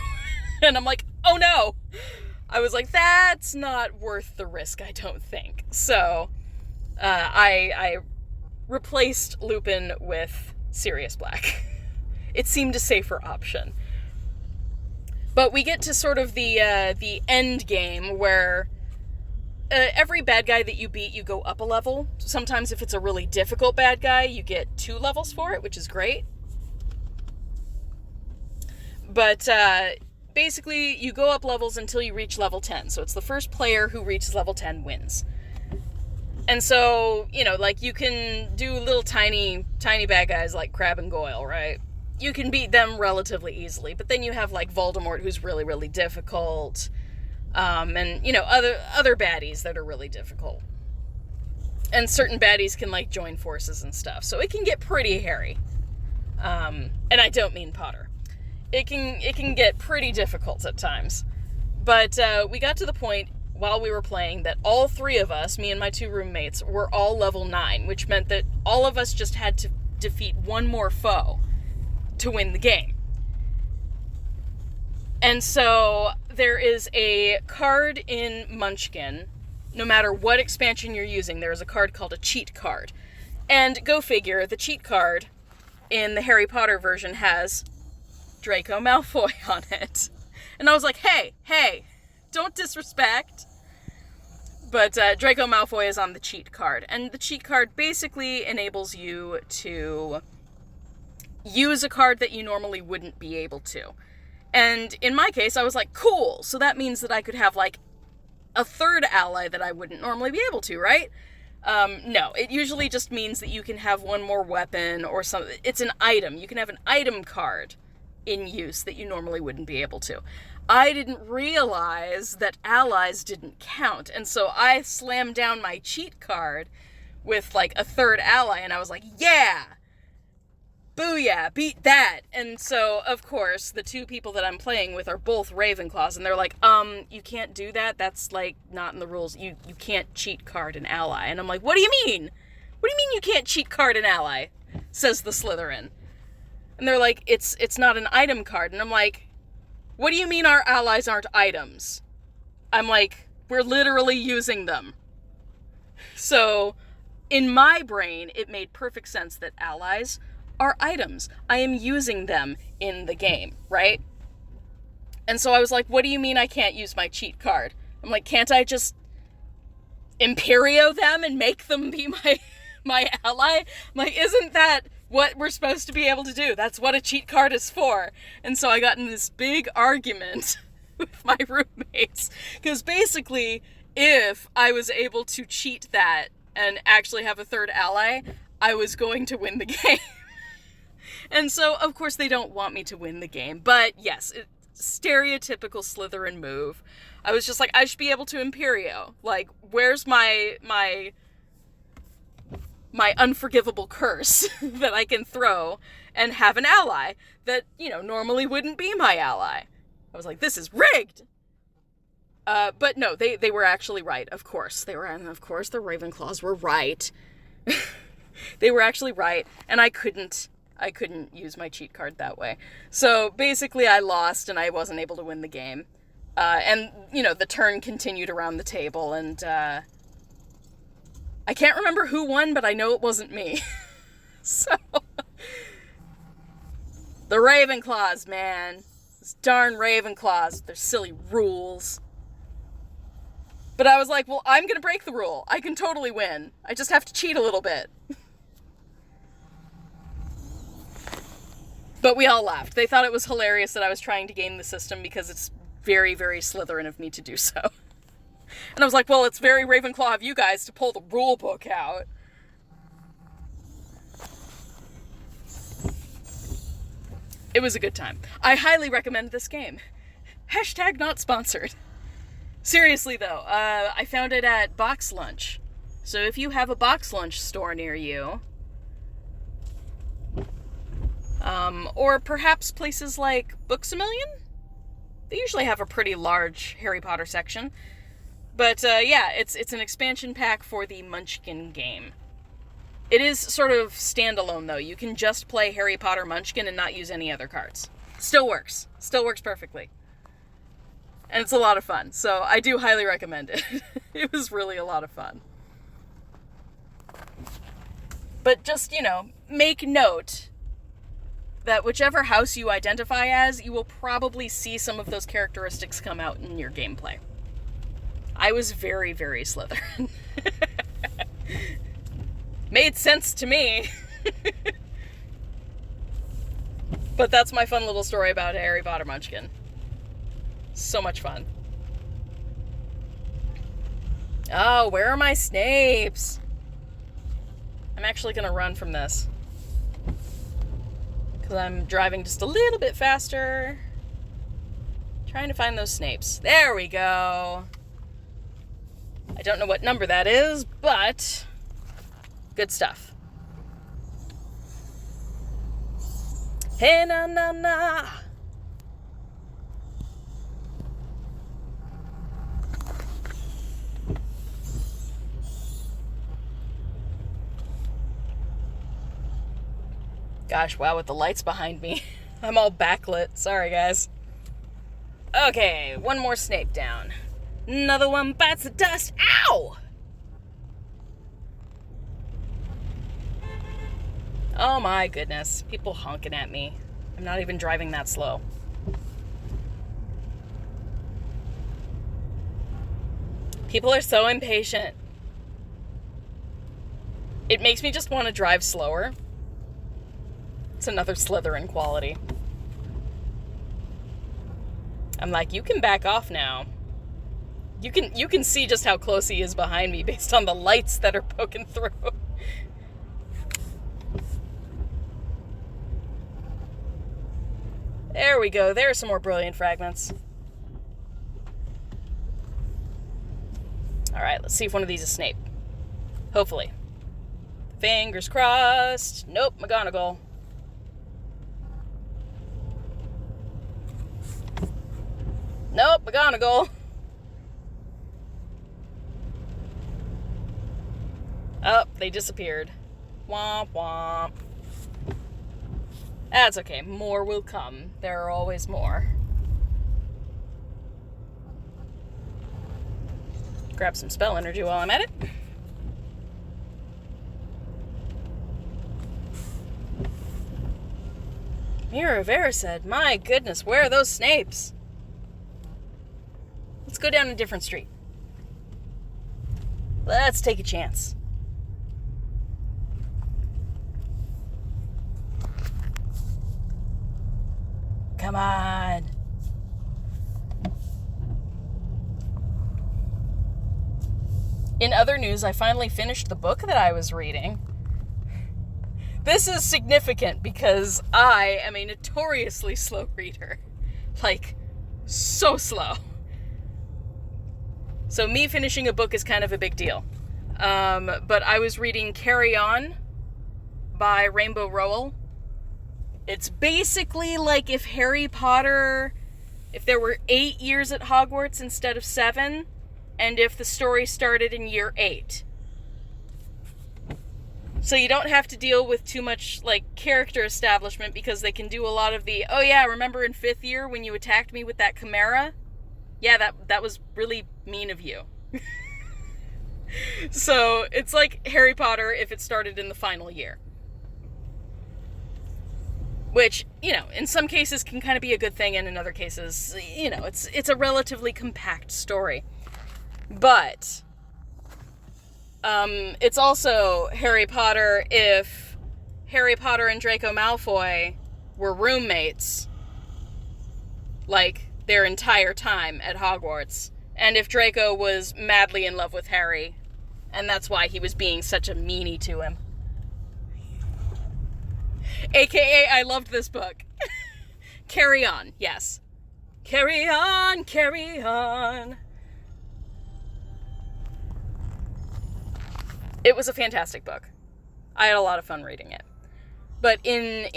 And I'm like, oh no! I was like, that's not worth the risk, I don't think. So, I replaced Lupin with Sirius Black. It seemed a safer option. But we get to sort of the end game where every bad guy that you beat, you go up a level. Sometimes if it's a really difficult bad guy, you get 2 levels for it, which is great. But basically, you go up levels until you reach level 10. So it's the first player who reaches level 10 wins. And so, you know, like, you can do little tiny bad guys like Crabbe and Goyle, right? You can beat them relatively easily. But then you have, like, Voldemort, who's really, really difficult. And, you know, other baddies that are really difficult. And certain baddies can, like, join forces and stuff. So it can get pretty hairy. And I don't mean Potter. It can get pretty difficult at times. But we got to the point while we were playing that all 3 of us, me and my 2 roommates, were all level 9, which meant that all of us just had to defeat one more foe to win the game. And so there is a card in Munchkin. No matter what expansion you're using, there is a card called a cheat card. And go figure, the cheat card in the Harry Potter version has Draco Malfoy on it. And I was like, hey, don't disrespect. But Draco Malfoy is on the cheat card. And the cheat card basically enables you to use a card that you normally wouldn't be able to. And in my case, I was like, cool. So that means that I could have like a third ally that I wouldn't normally be able to, right? No, it usually just means that you can have one more weapon or something. It's an item. You can have an item card in use that you normally wouldn't be able to. I didn't realize that allies didn't count, and so I slammed down my cheat card with like a third ally, and I was like, yeah! Booyah, beat that! And so, of course, the two people that I'm playing with are both Ravenclaws, and they're like, you can't do that? That's, like, not in the rules. You can't cheat card an ally. And I'm like, what do you mean? What do you mean you can't cheat card an ally? Says the Slytherin. And they're like, it's not an item card. And I'm like, what do you mean our allies aren't items? I'm like, we're literally using them. So, in my brain, it made perfect sense that allies are items. I am using them in the game, right? And so I was like, what do you mean I can't use my cheat card? I'm like, can't I just Imperio them and make them be my ally? I'm like, isn't that what we're supposed to be able to do? That's what a cheat card is for. And so I got in this big argument with my roommates, because basically, if I was able to cheat that and actually have a third ally, I was going to win the game. And so, of course, they don't want me to win the game. But yes, stereotypical Slytherin move. I was just like, I should be able to Imperio. Like, where's my unforgivable curse that I can throw and have an ally that, normally wouldn't be my ally? I was like, this is rigged! But no, they were actually right, of course. And of course the Ravenclaws were right. They were actually right, and I couldn't use my cheat card that way. So basically I lost and I wasn't able to win the game. And the turn continued around the table, and I can't remember who won, but I know it wasn't me. So the Ravenclaws, man. Those darn Ravenclaws with their silly rules. But I was like, well, I'm gonna break the rule. I can totally win. I just have to cheat a little bit. But we all laughed. They thought it was hilarious that I was trying to game the system because it's very, very Slytherin of me to do so. And I was like, well, it's very Ravenclaw of you guys to pull the rule book out. It was a good time. I highly recommend this game. # not sponsored. Seriously, though, I found it at Box Lunch. So if you have a Box Lunch store near you, or perhaps places like Books A Million? They usually have a pretty large Harry Potter section. But, yeah, it's an expansion pack for the Munchkin game. It is sort of standalone, though. You can just play Harry Potter Munchkin and not use any other cards. Still works. Still works perfectly. And it's a lot of fun, so I do highly recommend it. It was really a lot of fun. But just, make note that whichever house you identify as, you will probably see some of those characteristics come out in your gameplay. I was very, very Slytherin. Made sense to me. But that's my fun little story about Harry Potter Munchkin. So much fun. Oh, where are my Snapes? I'm actually gonna run from this, because I'm driving just a little bit faster. Trying to find those Snapes. There we go. I don't know what number that is, but good stuff. Hey na na na. Gosh, wow, with the lights behind me. I'm all backlit. Sorry, guys. Okay, one more Snape down. Another one bites the dust. Ow! Oh my goodness. People honking at me. I'm not even driving that slow. People are so impatient. It makes me just want to drive slower. It's another Slytherin quality. I'm like, you can back off now. You can see just how close he is behind me based on the lights that are poking through. There we go. There's some more brilliant fragments. Alright, let's see if one of these is Snape. Hopefully. Fingers crossed. Nope, McGonagall. Nope, McGonagall. Oh, they disappeared. Womp womp. That's okay. More will come. There are always more. Grab some spell energy while I'm at it. Mirror of Erised. My goodness, where are those Snapes? Let's go down a different street. Let's take a chance. Come on. In other news, I finally finished the book that I was reading. This is significant because I am a notoriously slow reader. Like, so slow. So me finishing a book is kind of a big deal. But I was reading Carry On by Rainbow Rowell. It's basically like if Harry Potter, if there were 8 years at Hogwarts instead of 7, and if the story started in year 8. So you don't have to deal with too much, like, character establishment because they can do a lot of the, oh yeah, remember in 5th year when you attacked me with that chimera? Yeah, that was really mean of you. So it's like Harry Potter if it started in the final year. Which, you know, in some cases can kind of be a good thing, and in other cases, you know, it's a relatively compact story. But it's also Harry Potter if Harry Potter and Draco Malfoy were roommates, like, their entire time at Hogwarts, and if Draco was madly in love with Harry, and that's why he was being such a meanie to him. AKA, I loved this book. Carry On, yes. Carry on, carry on. It was a fantastic book. I had a lot of fun reading it. But in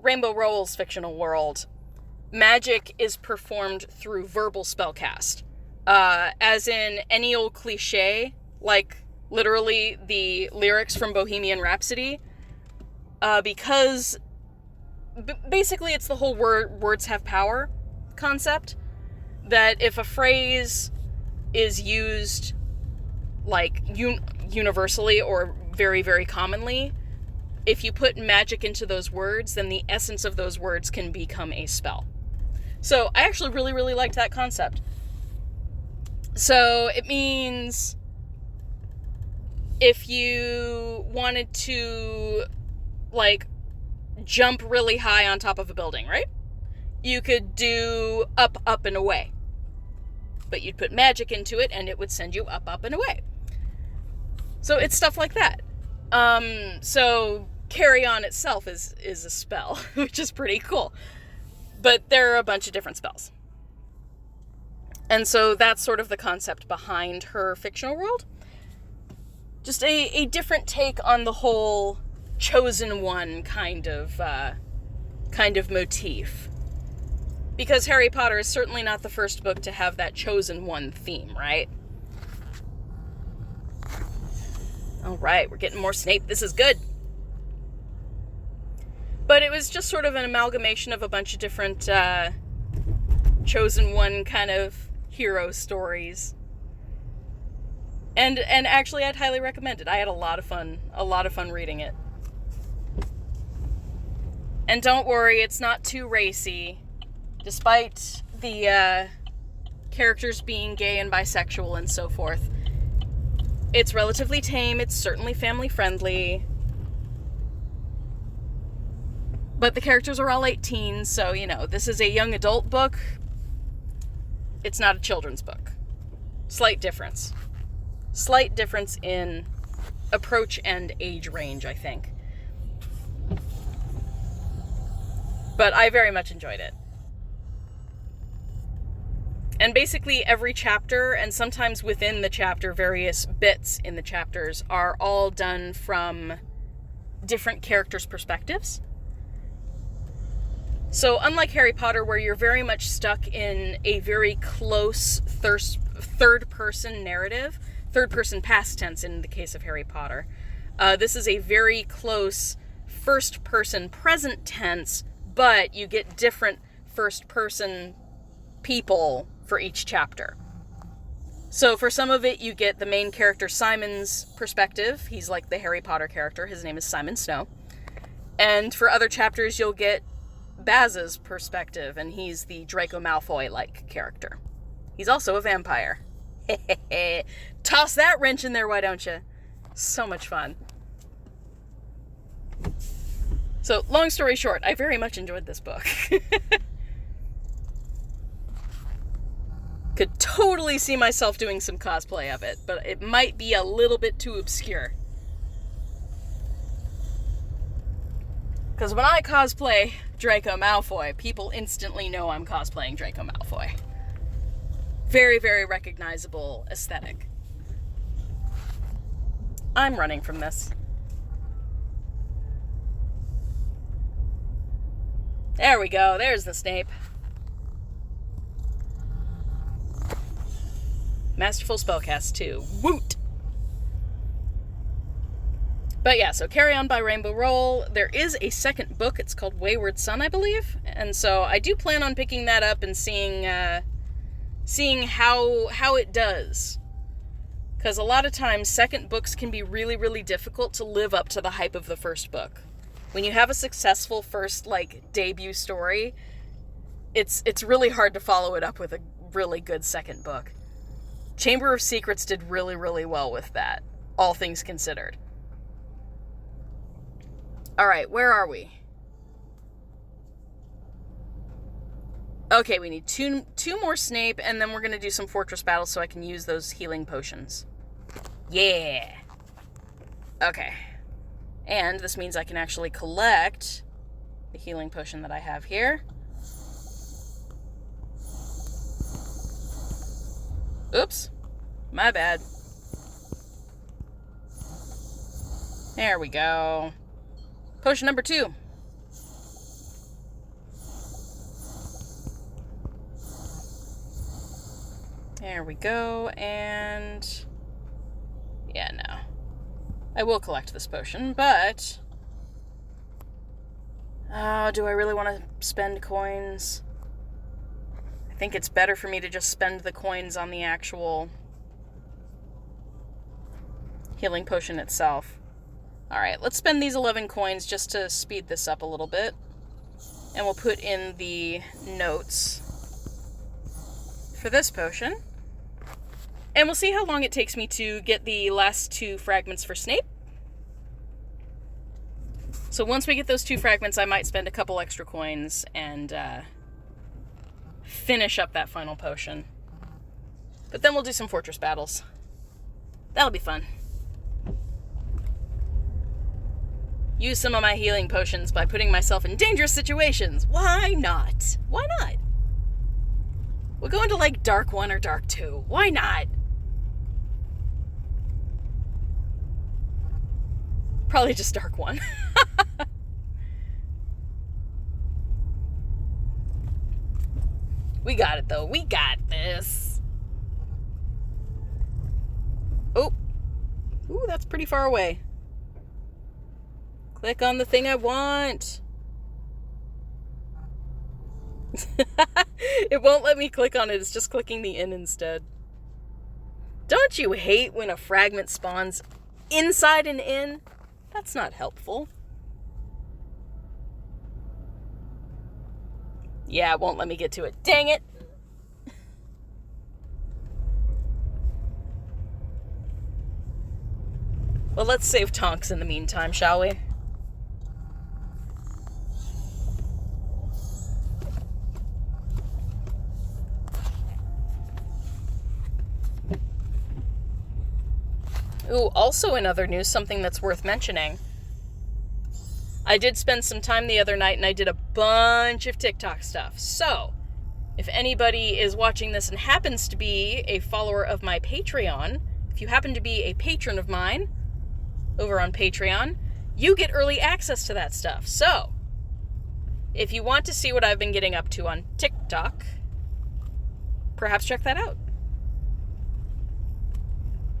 Rainbow Rowell's fictional world, magic is performed through verbal spellcast. As in any old cliche, like literally the lyrics from Bohemian Rhapsody, because basically it's the whole words have power concept, that if a phrase is used like universally or very, very commonly, if you put magic into those words, then the essence of those words can become a spell. So I actually really, really liked that concept. So it means if you wanted to, like, jump really high on top of a building, right? You could do up, up, and away. But you'd put magic into it, and it would send you up, up, and away. So it's stuff like that. So Carry On itself is a spell, which is pretty cool. But there are a bunch of different spells. And so that's sort of the concept behind her fictional world. Just a different take on the whole chosen one kind of motif. Because Harry Potter is certainly not the first book to have that chosen one theme, right? Alright, we're getting more Snape. This is good. But it was just sort of an amalgamation of a bunch of different chosen one kind of hero stories. And actually I'd highly recommend it. I had a lot of fun reading it. And don't worry, it's not too racy. Despite the characters being gay and bisexual and so forth. It's relatively tame, it's certainly family friendly. But the characters are all 18, so, you know, this is a young adult book. It's not a children's book. Slight difference. Slight difference in approach and age range, I think. But I very much enjoyed it. And basically every chapter, and sometimes within the chapter, various bits in the chapters, are all done from different characters' perspectives. So unlike Harry Potter, where you're very much stuck in a very close third-person narrative, third-person past tense in the case of Harry Potter, this is a very close first-person present tense, but you get different first-person people for each chapter. So for some of it, you get the main character Simon's perspective. He's like the Harry Potter character. His name is Simon Snow. And for other chapters, you'll get Baz's perspective, and he's the Draco Malfoy-like character. He's also a vampire. Toss that wrench in there, why don't you? So much fun. So, long story short, I very much enjoyed this book. Could totally see myself doing some cosplay of it, but it might be a little bit too obscure. Because when I cosplay Draco Malfoy, people instantly know I'm cosplaying Draco Malfoy. Very, very recognizable aesthetic. I'm running from this. There we go. There's the Snape. Masterful Spellcast 2. Woot! But yeah, so Carry On by Rainbow Roll. There is a second book. It's called Wayward Son, I believe. And so I do plan on picking that up and seeing how it does. Because a lot of times, second books can be really, really difficult to live up to the hype of the first book. When you have a successful first, debut story, it's really hard to follow it up with a really good second book. Chamber of Secrets did really, really well with that, all things considered. Alright, where are we? Okay, we need two more Snape, and then we're going to do some fortress battles so I can use those healing potions. Yeah! Okay. And this means I can actually collect the healing potion that I have here. Oops. My bad. There we go. Potion number 2. There we go, and yeah, no. I will collect this potion, but do I really want to spend coins? I think it's better for me to just spend the coins on the actual healing potion itself. Alright, let's spend these 11 coins just to speed this up a little bit. And we'll put in the notes for this potion. And we'll see how long it takes me to get the last 2 fragments for Snape. So once we get those 2 fragments, I might spend a couple extra coins and finish up that final potion. But then we'll do some fortress battles. That'll be fun. Use some of my healing potions by putting myself in dangerous situations. Why not? Why not? We'll go into Dark 1 or Dark 2. Why not? Probably just Dark 1. We got it, though. We got this. Oh. Ooh, that's pretty far away. Click on the thing I want. It won't let me click on it. It's just clicking the in instead. Don't you hate when a fragment spawns inside an inn? That's not helpful. Yeah, it won't let me get to it. Dang it! Well, let's save Tonks in the meantime, shall we? Ooh, also in other news, something that's worth mentioning. I did spend some time the other night and I did a bunch of TikTok stuff. So, if anybody is watching this and happens to be a follower of my Patreon, if you happen to be a patron of mine over on Patreon, you get early access to that stuff. So, if you want to see what I've been getting up to on TikTok, perhaps check that out.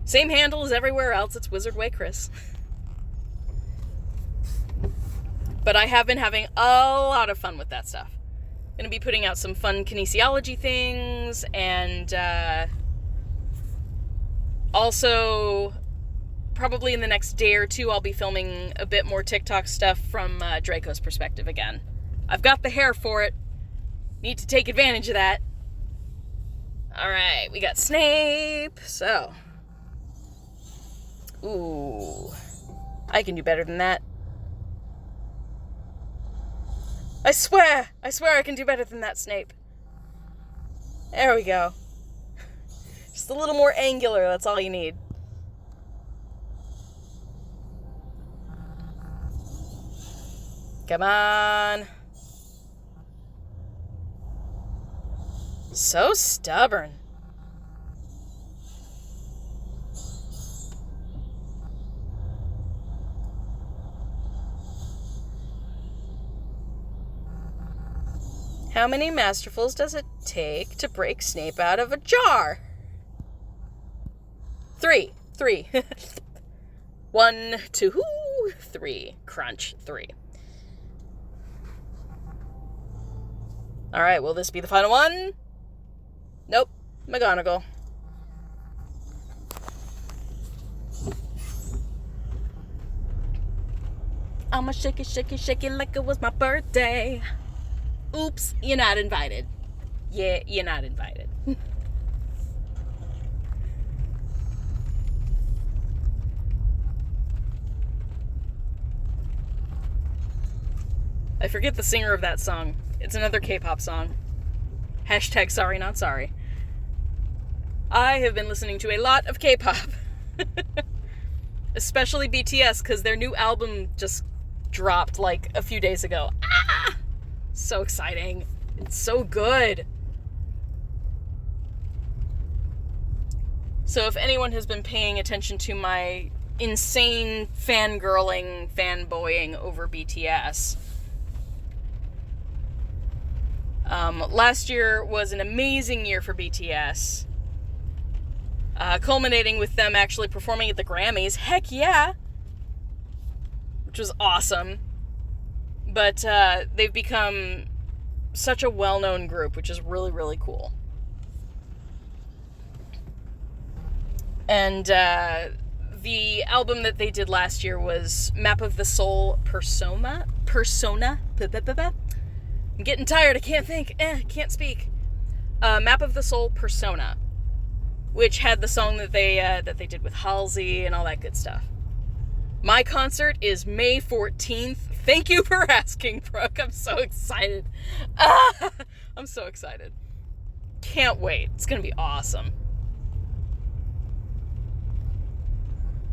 Same handle as everywhere else, it's Wizardway Chris. But I have been having a lot of fun with that stuff. Going to be putting out some fun kinesiology things, and also probably in the next day or two I'll be filming a bit more TikTok stuff from Draco's perspective again. I've got the hair for it. Need to take advantage of that. Alright, we got Snape, so... Ooh, I can do better than that. I swear I can do better than that, Snape. There we go. Just a little more angular, that's all you need. Come on. So stubborn. How many masterfuls does it take to break Snape out of a jar? 3. 1, 2, 3. Crunch. 3. Alright, will this be the final one? Nope. McGonagall. I'ma shake it like it was my birthday. Oops, you're not invited. Yeah, you're not invited. I forget the singer of that song. It's another K-pop song. Hashtag sorry not sorry. I have been listening to a lot of K-pop. Especially BTS, because their new album just dropped like a few days ago. Ah! So exciting. It's so good. So if anyone has been paying attention to my insane fangirling, fanboying over BTS, last year was an amazing year for BTS, culminating with them actually performing at the Grammys. Heck yeah! Which was awesome. But they've become such a well-known group, which is really, really cool. And the album that they did last year was Map of the Soul Persona. I'm getting tired, I can't think, can't speak. Map of the Soul Persona, which had the song that they did with Halsey and all that good stuff. My concert is May 14th. Thank you for asking, Brooke. I'm so excited. I'm so excited. Can't wait. It's going to be awesome.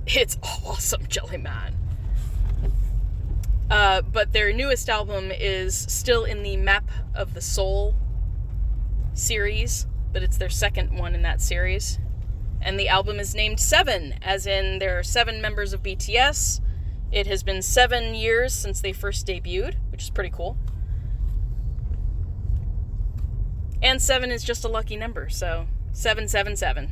It's awesome, Jellyman. But their newest album is still in the Map of the Soul series, but it's their second one in that series. And the album is named 7, as in there are 7 members of BTS. It has been 7 years since they first debuted, which is pretty cool. And 7 is just a lucky number, so 777.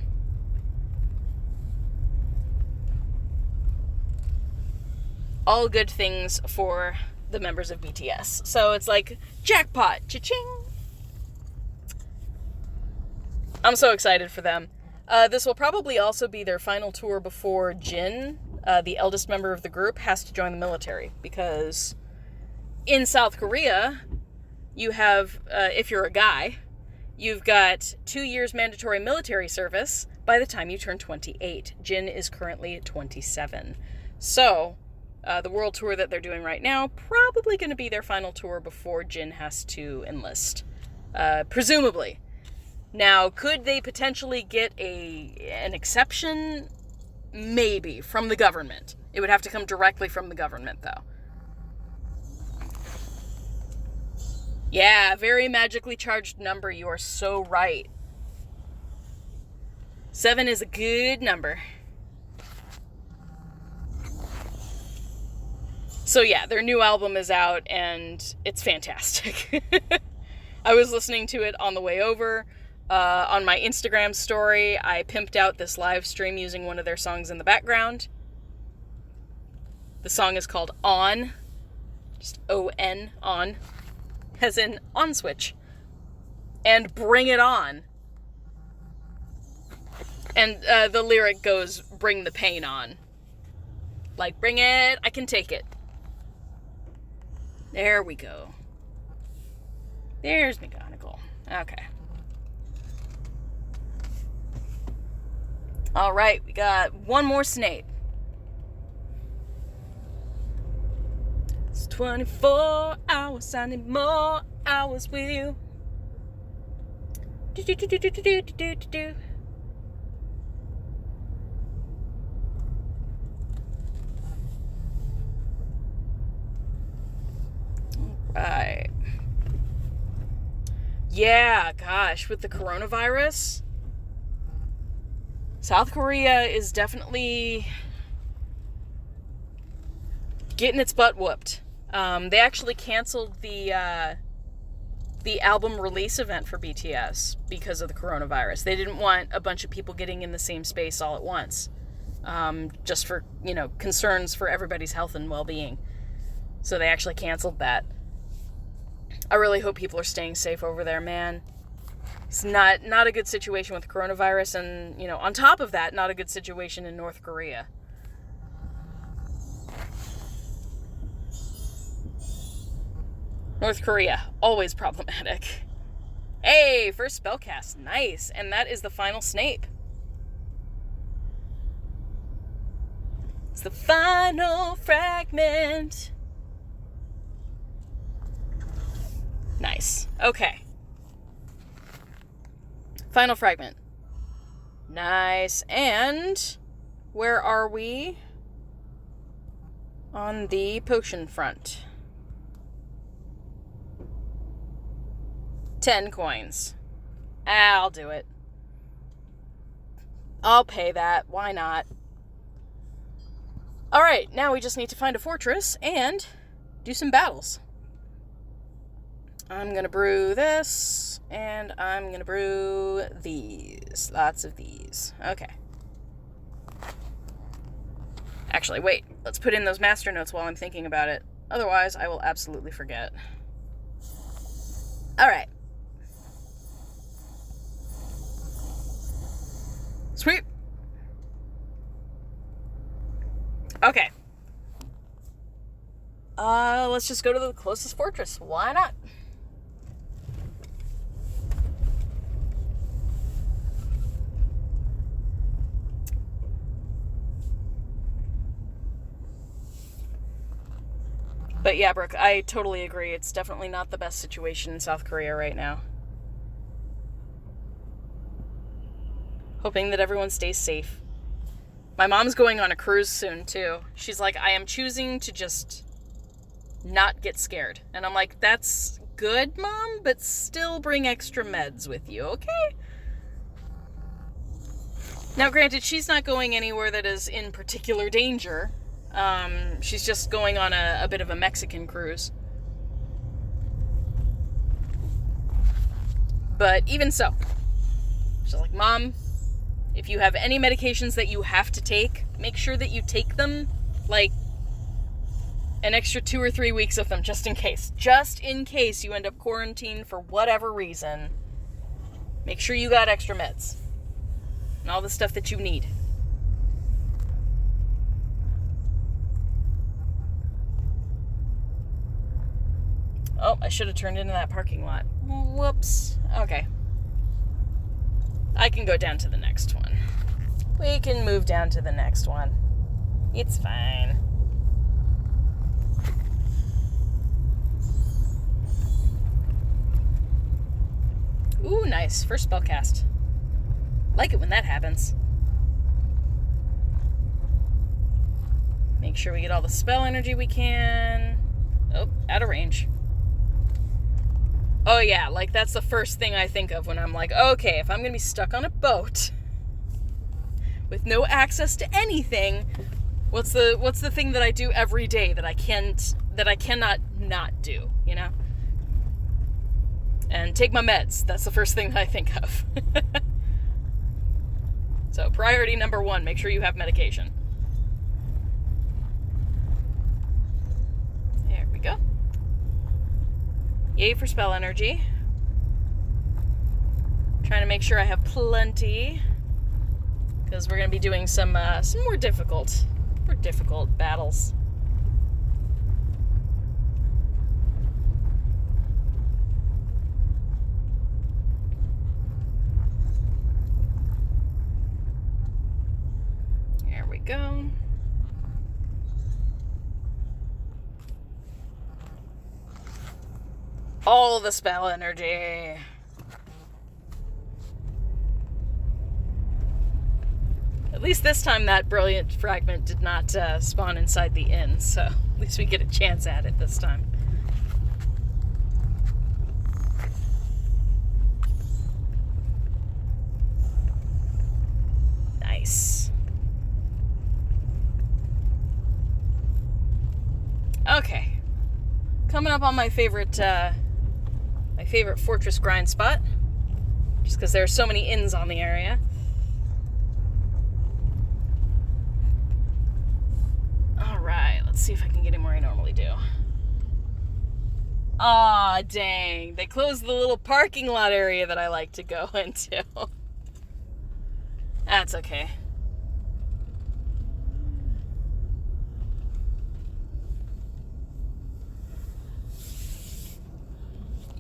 All good things for the members of BTS. So it's like, jackpot, cha-ching! I'm so excited for them. This will probably also be their final tour before Jin, the eldest member of the group, has to join the military. Because in South Korea, you have, if you're a guy, you've got 2 years mandatory military service by the time you turn 28. Jin is currently 27. So, the world tour that they're doing right now, probably going to be their final tour before Jin has to enlist. Presumably. Now, could they potentially get an exception maybe from the government. It would have to come directly from the government, though. Yeah, very magically charged number. You are so right. 7 is a good number. So yeah, their new album is out, and it's fantastic. I was listening to it on the way over. On my Instagram story, I pimped out this live stream using one of their songs in the background. The song is called On. Just O-N, On. As in on switch. And bring it on. And the lyric goes, bring the pain on. Like, bring it, I can take it. There we go. There's McGonagall. Okay. Alright, we got one more Snape. It's 24 hours, I need more hours with you. Do. Right. Yeah, gosh, with the coronavirus, South Korea is definitely getting its butt whooped. They actually canceled the album release event for BTS because of the coronavirus. They didn't want a bunch of people getting in the same space all at once, just for, concerns for everybody's health and well-being. So they actually canceled that. I really hope people are staying safe over there, man. It's not a good situation with coronavirus, and, on top of that, not a good situation in North Korea. North Korea, always problematic. Hey, first spellcast, nice. And that is the final Snape. It's the final fragment. Nice. Okay. Final fragment. Nice. And where are we? On the potion front. 10 coins. I'll do it. I'll pay that. Why not? Alright, now we just need to find a fortress and do some battles. I'm gonna brew this, and I'm gonna brew these. Lots of these. Okay. Actually, wait. Let's put in those master notes while I'm thinking about it. Otherwise, I will absolutely forget. Alright. Sweet. Okay. Let's just go to the closest fortress. Why not? But yeah, Brooke, I totally agree. It's definitely not the best situation in South Korea right now. Hoping that everyone stays safe. My mom's going on a cruise soon, too. She's like, I am choosing to just not get scared. And I'm like, that's good, Mom, but still bring extra meds with you, okay? Now, granted, she's not going anywhere that is in particular danger. She's just going on a bit of a Mexican cruise. But even so, she's like, Mom, if you have any medications that you have to take, make sure that you take them, like, an extra 2 or 3 weeks of them, just in case. Just in case you end up quarantined for whatever reason. Make sure you got extra meds. And all the stuff that you need. Oh, I should have turned into that parking lot. Whoops. Okay. I can go down to the next one. We can move down to the next one. It's fine. Ooh, nice. First spell cast. Like it when that happens. Make sure we get all the spell energy we can. Oh, out of range. Oh yeah, like that's the first thing I think of when I'm like, okay, if I'm gonna be stuck on a boat with no access to anything, what's the thing that I do every day that I cannot not do, you know? And take my meds. That's the first thing that I think of. So priority number 1, make sure you have medication. There we go. Yay for spell energy. Trying to make sure I have plenty, because we're going to be doing some more difficult battles. There we go. All the spell energy. At least this time that Brilluant fragment did not spawn inside the inn, so at least we get a chance at it this time. Nice. Okay. Coming up on my favorite fortress grind spot, just because there are so many inns on the area. Alright, let's see if I can get him where I normally do. Aw, dang. They closed the little parking lot area that I like to go into. That's okay.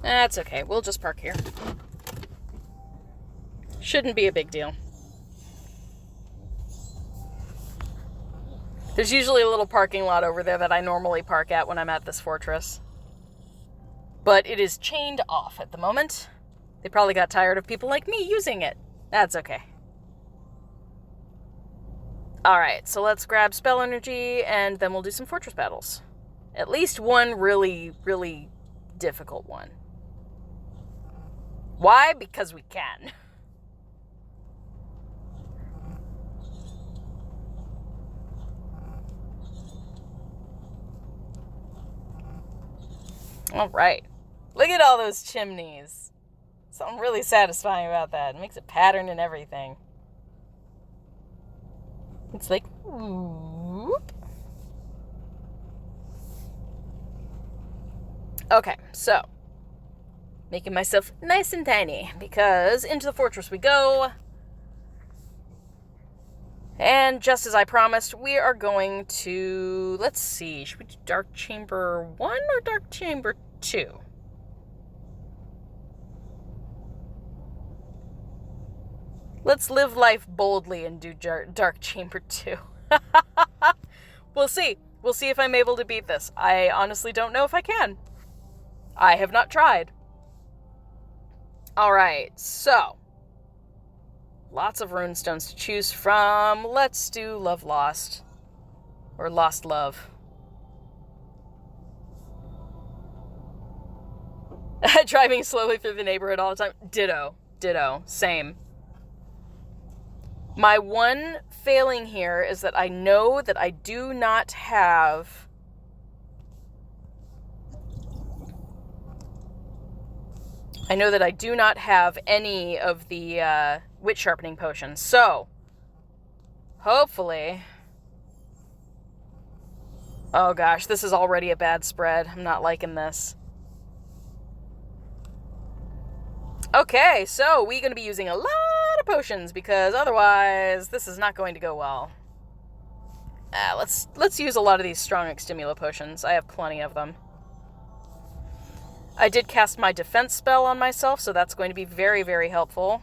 That's okay. We'll just park here. Shouldn't be a big deal. There's usually a little parking lot over there that I normally park at when I'm at this fortress. But it is chained off at the moment. They probably got tired of people like me using it. That's okay. Alright, so let's grab spell energy and then we'll do some fortress battles. At least one really, really difficult one. Why? Because we can. Alright. Look at all those chimneys. Something really satisfying about that. It makes a pattern and everything. It's like, whoop. Okay, so making myself nice and tiny, because into the fortress we go. And just as I promised, we are going to, let's see, should we do Dark Chamber 1 or Dark Chamber 2? Let's live life boldly and do Dark Chamber 2. We'll see. We'll see if I'm able to beat this. I honestly don't know if I can. I have not tried. Alright, so lots of runestones to choose from. Let's do Love Lost. Or Lost Love. Driving slowly through the neighborhood all the time. Ditto. Ditto. Same. My one failing here is that I know that I do not have any of the wit sharpening potions. So, hopefully... Oh gosh, this is already a bad spread. I'm not liking this. Okay, so we're going to be using a lot of potions, because otherwise this is not going to go well. Let's use a lot of these strong extimula potions. I have plenty of them. I did cast my defense spell on myself, so that's going to be very, very helpful.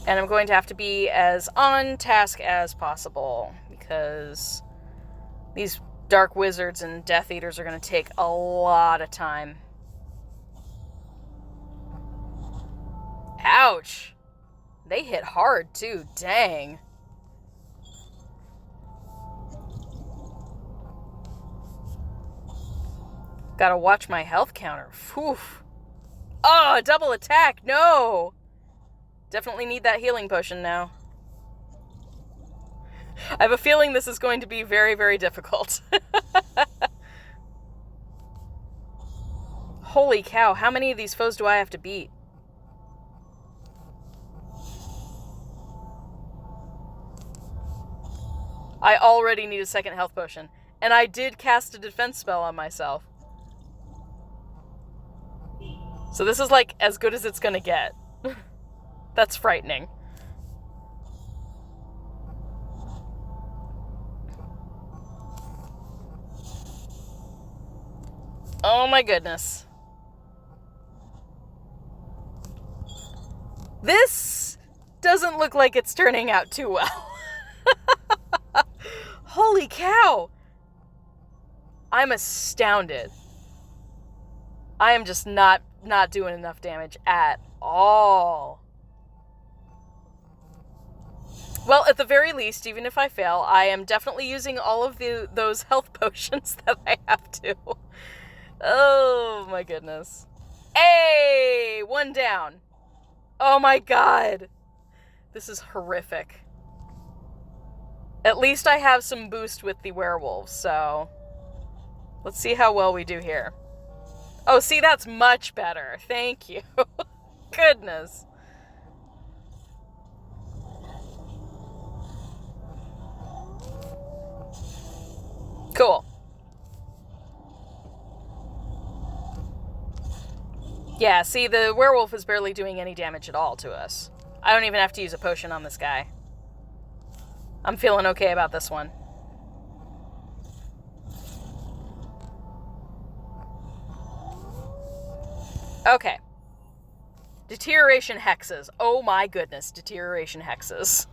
And I'm going to have to be as on task as possible, because these dark wizards and Death Eaters are going to take a lot of time. Ouch! They hit hard, too. Dang. Gotta watch my health counter. Phew. Oh, a double attack. No. Definitely need that healing potion now. I have a feeling this is going to be very, very difficult. Holy cow, how many of these foes do I have to beat? I already need a second health potion. And I did cast a defense spell on myself. So this is like as good as it's gonna get. That's frightening. Oh my goodness. This doesn't look like it's turning out too well. Holy cow! I'm astounded. I am just not doing enough damage at all. Well, at the very least, even if I fail, I am definitely using all of those health potions that I have to. Oh my goodness. Hey! One down. Oh my god. This is horrific. At least I have some boost with the werewolves, so let's see how well we do here. Oh, see, that's much better. Thank you. Goodness. Cool. Yeah, see, the werewolf is barely doing any damage at all to us. I don't even have to use a potion on this guy. I'm feeling okay about this one. Okay. Deterioration hexes. Oh my goodness, deterioration hexes.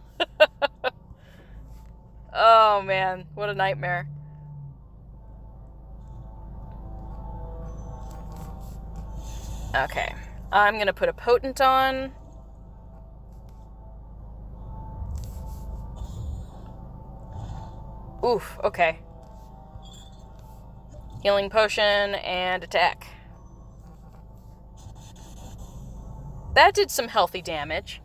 Oh man, what a nightmare. Okay, I'm gonna put a potent on. Oof, okay. Healing potion and attack. That did some healthy damage.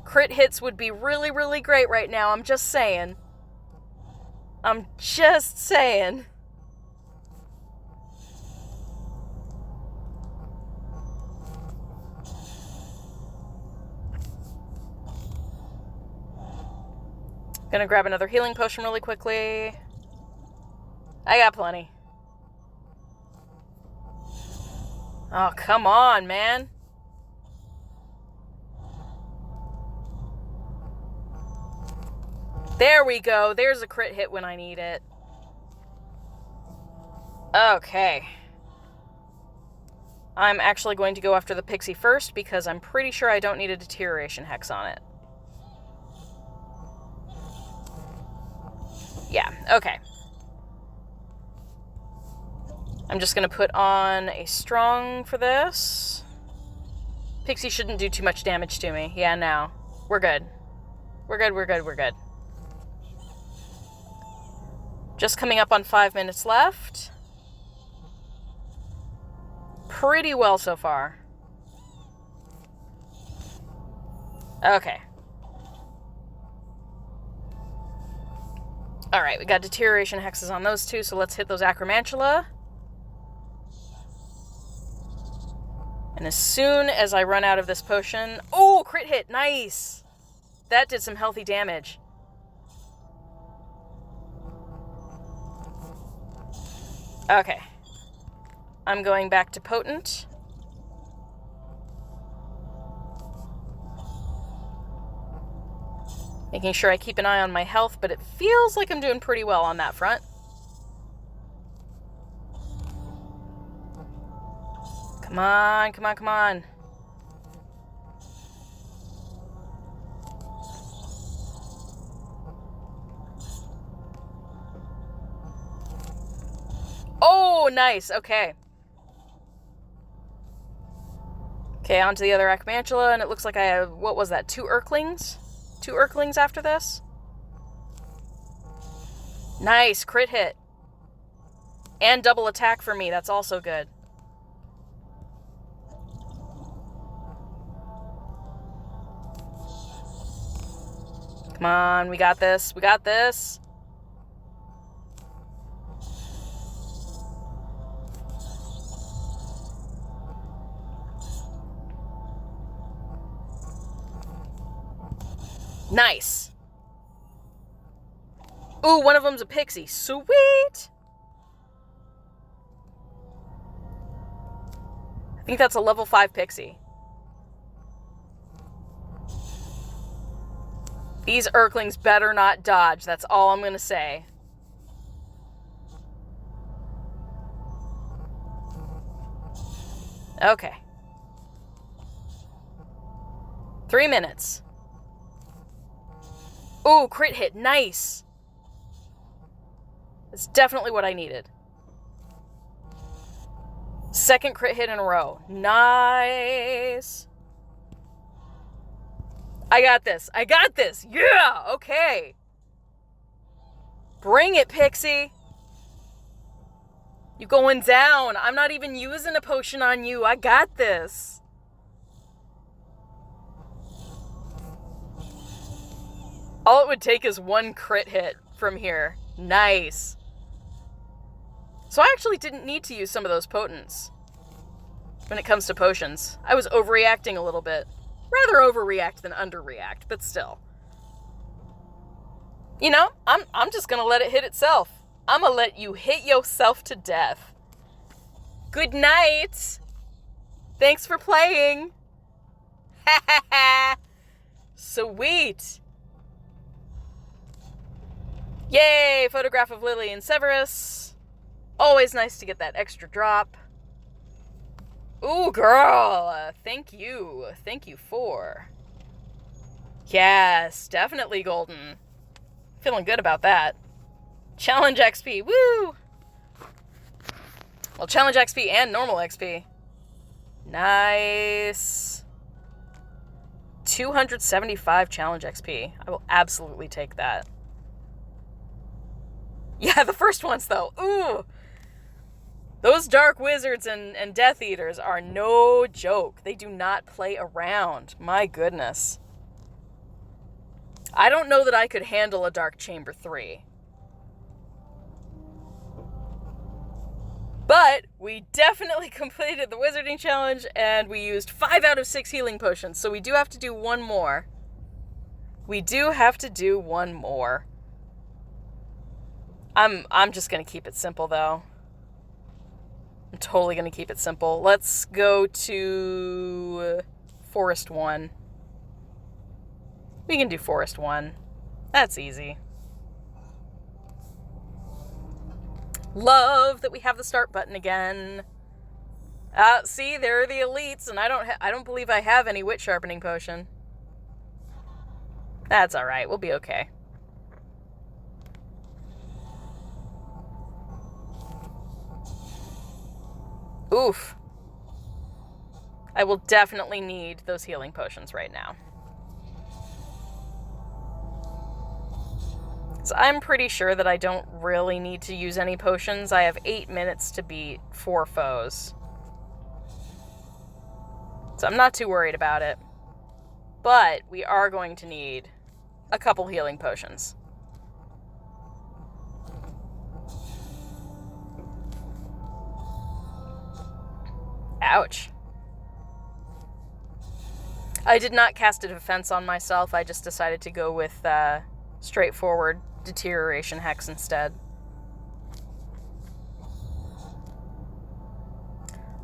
Crit hits would be really, really great right now, I'm just saying. I'm just saying. Gonna grab another healing potion really quickly. I got plenty. Oh, come on, man. There we go. There's a crit hit when I need it. Okay. I'm actually going to go after the pixie first because I'm pretty sure I don't need a deterioration hex on it. Yeah, okay. I'm just going to put on a strong for this. Pixie shouldn't do too much damage to me. Yeah, no. We're good. We're good, we're good, we're good. Just coming up on 5 minutes left. Pretty well so far. Okay. Alright, we got deterioration hexes on those two, so let's hit those acromantula. And as soon as I run out of this potion... Oh, crit hit! Nice! That did some healthy damage. Okay. I'm going back to potent. Making sure I keep an eye on my health, but it feels like I'm doing pretty well on that front. Come on, come on, come on. Oh, nice. Okay. Okay, on to the other acromantula, and it looks like I have, what was that, 2 Urklings? 2 Urklings after this? Nice, crit hit. And double attack for me. That's also good. Come on, we got this. We got this. Nice. Ooh, one of them's a pixie. Sweet. I think that's a level 5 pixie. These Urklings better not dodge. That's all I'm going to say. Okay. 3 minutes. Ooh, crit hit. Nice. That's definitely what I needed. Second crit hit in a row. Nice. I got this. I got this. Yeah, okay. Bring it, Pixie. You going down. I'm not even using a potion on you. I got this. All it would take is one crit hit from here. Nice. So I actually didn't need to use some of those potents when it comes to potions. I was overreacting a little bit. Rather overreact than underreact, but still. You know, I'm just gonna let it hit itself. I'm gonna let you hit yourself to death. Good night. Thanks for playing. Ha ha ha. Sweet. Yay, photograph of Lily and Severus. Always nice to get that extra drop. Ooh, girl. Thank you. Thank you for. Yes, definitely golden. Feeling good about that. Challenge XP. Woo! Well, challenge XP and normal XP. Nice. 275 challenge XP. I will absolutely take that. Yeah, the first ones, though. Ooh! Those Dark Wizards and Death Eaters are no joke. They do not play around. My goodness. I don't know that I could handle a Dark Chamber 3. But we definitely completed the Wizarding Challenge, and we used 5 out of 6 healing potions, so we do have to do one more. We do have to do one more. I'm just going to keep it simple, though. I'm totally going to keep it simple. Let's go to Forest 1. We can do Forest 1. That's easy. Love that we have the start button again. See, there are the elites, and I don't believe I have any wit sharpening potion. That's all right. We'll be okay. Oof. I will definitely need those healing potions right now. So I'm pretty sure that I don't really need to use any potions. I have 8 minutes to beat 4 foes. So I'm not too worried about it. But we are going to need a couple healing potions. Ouch. I did not cast a defense on myself. I just decided to go with straightforward deterioration hex instead.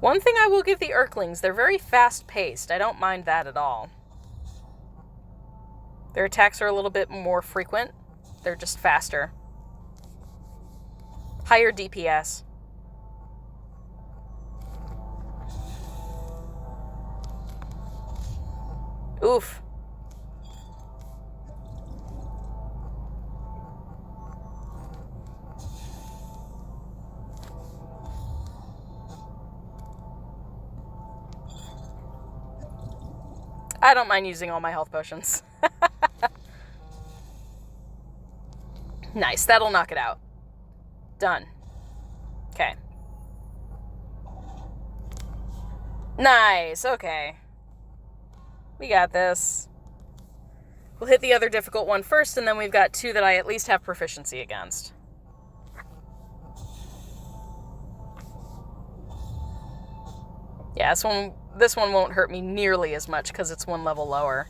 One thing I will give the Urklings, they're very fast-paced. I don't mind that at all. Their attacks are a little bit more frequent. They're just faster. Higher DPS. Oof. I don't mind using all my health potions. Nice, that'll knock it out. Done. Okay. Nice, okay. We got this. We'll hit the other difficult one first, and then we've got two that I at least have proficiency against. Yeah, this one won't hurt me nearly as much because it's one level lower.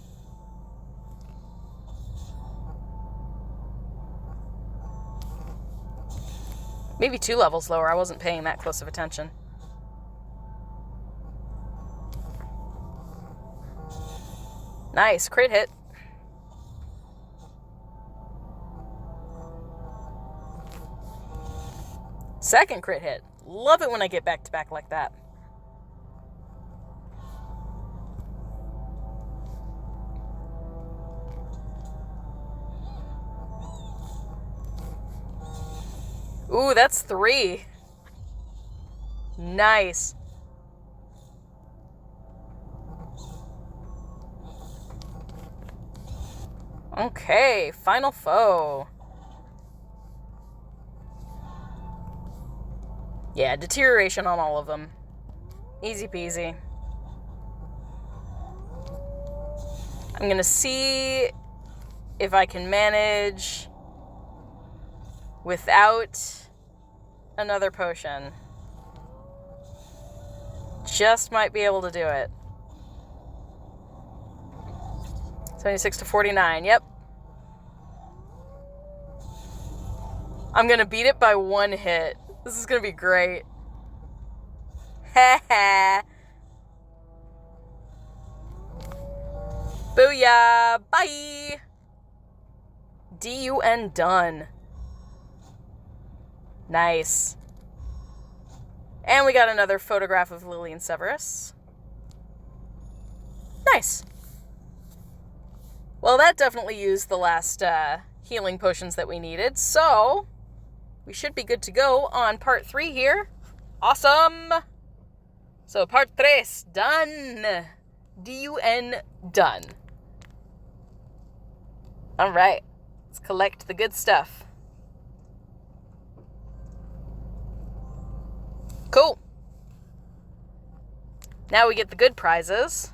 Maybe 2 levels lower. I wasn't paying that close of attention. Nice, crit hit. Second crit hit. Love it when I get back to back like that. Ooh, that's 3. Nice. Okay, final foe. Yeah, deterioration on all of them. Easy peasy. I'm gonna see if I can manage without another potion. Just might be able to do it. 76 to 49, yep. I'm gonna beat it by 1 hit. This is gonna be great. Ha. Booyah! Bye! DUN done. Nice. And we got another photograph of Lillian Severus. Nice. Well, that definitely used the last healing potions that we needed, so we should be good to go on part 3 here. Awesome! So, part 3, done. DUN, done. Alright, let's collect the good stuff. Cool. Now we get the good prizes.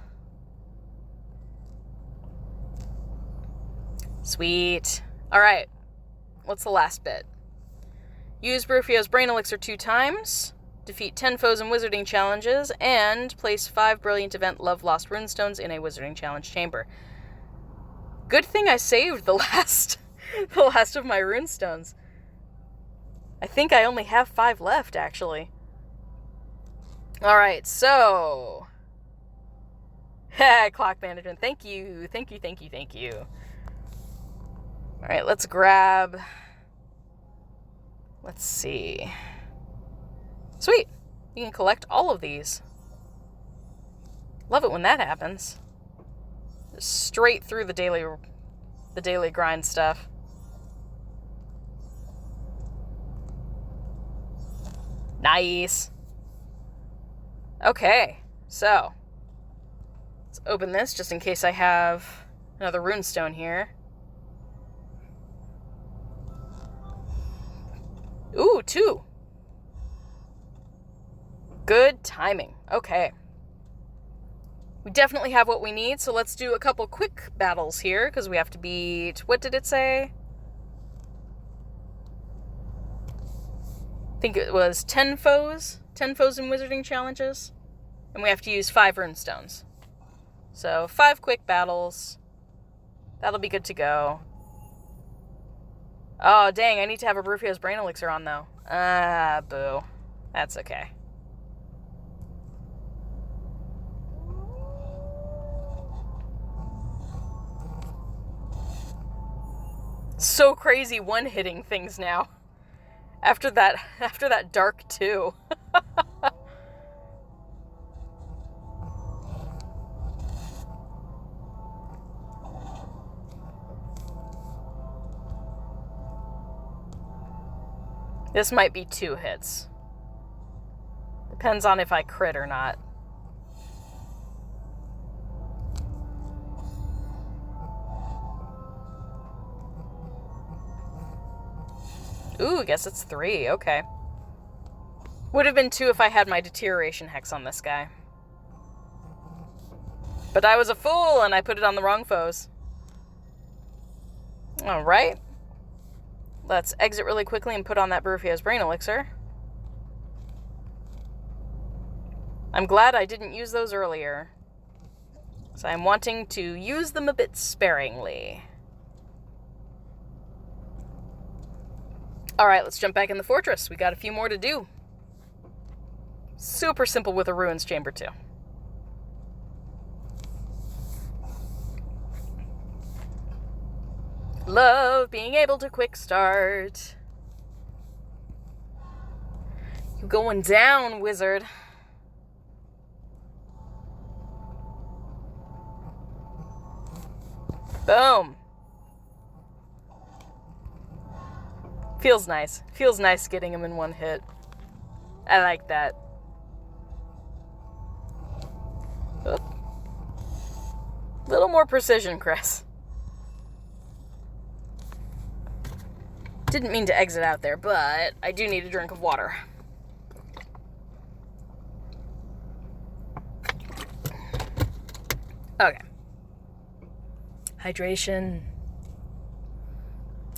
Sweet. Alright, what's the last bit? Use Rufio's Brain Elixir 2 times, defeat 10 foes in wizarding challenges, and place 5 Brilliant Event Love Lost Runestones in a wizarding challenge chamber. Good thing I saved the last of my runestones. I think I only have 5 left, actually. Alright, so... Clock management. Thank you. Alright, let's grab... Let's see. Sweet! You can collect all of these. Love it when that happens. Just straight through the daily grind stuff. Nice! Okay, so... let's open this just in case I have another runestone here. Ooh, 2. Good timing. Okay. We definitely have what we need, so let's do a couple quick battles here, because we have to beat... what did it say? I think it was 10 foes. 10 foes in wizarding challenges. And we have to use 5 runestones. So, 5 quick battles. That'll be good to go. Oh, dang, I need to have a Rufio's Brain Elixir on, though. Ah, boo. That's okay. So crazy one-hitting things now. After that dark 2. This might be 2 hits. Depends on if I crit or not. Ooh, I guess it's 3. Okay. Would have been 2 if I had my deterioration hex on this guy. But I was a fool and I put it on the wrong foes. Alright. Let's exit really quickly and put on that Brufio's Brain Elixir. I'm glad I didn't use those earlier. So I'm wanting to use them a bit sparingly. Alright, let's jump back in the fortress. We got a few more to do. Super simple with a Ruins Chamber too. Love being able to quick start. You going down, wizard. Boom. Feels nice. Feels nice getting him in one hit. I like that. Oop. Little more precision, Chris. Didn't mean to exit out there, but I do need a drink of water. Okay. Hydration.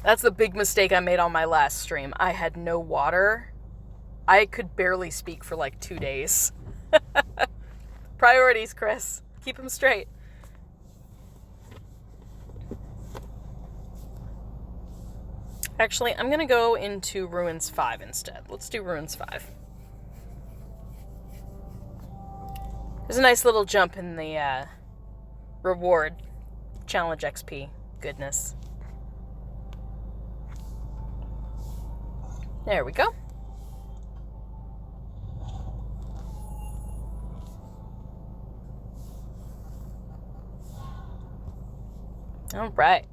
That's the big mistake I made on my last stream. I had no water. I could barely speak for like 2 days. Priorities, Chris. Keep them straight. Actually, I'm going to go into Ruins 5 instead. Let's do Ruins 5. There's a nice little jump in the reward challenge XP goodness. There we go. All right.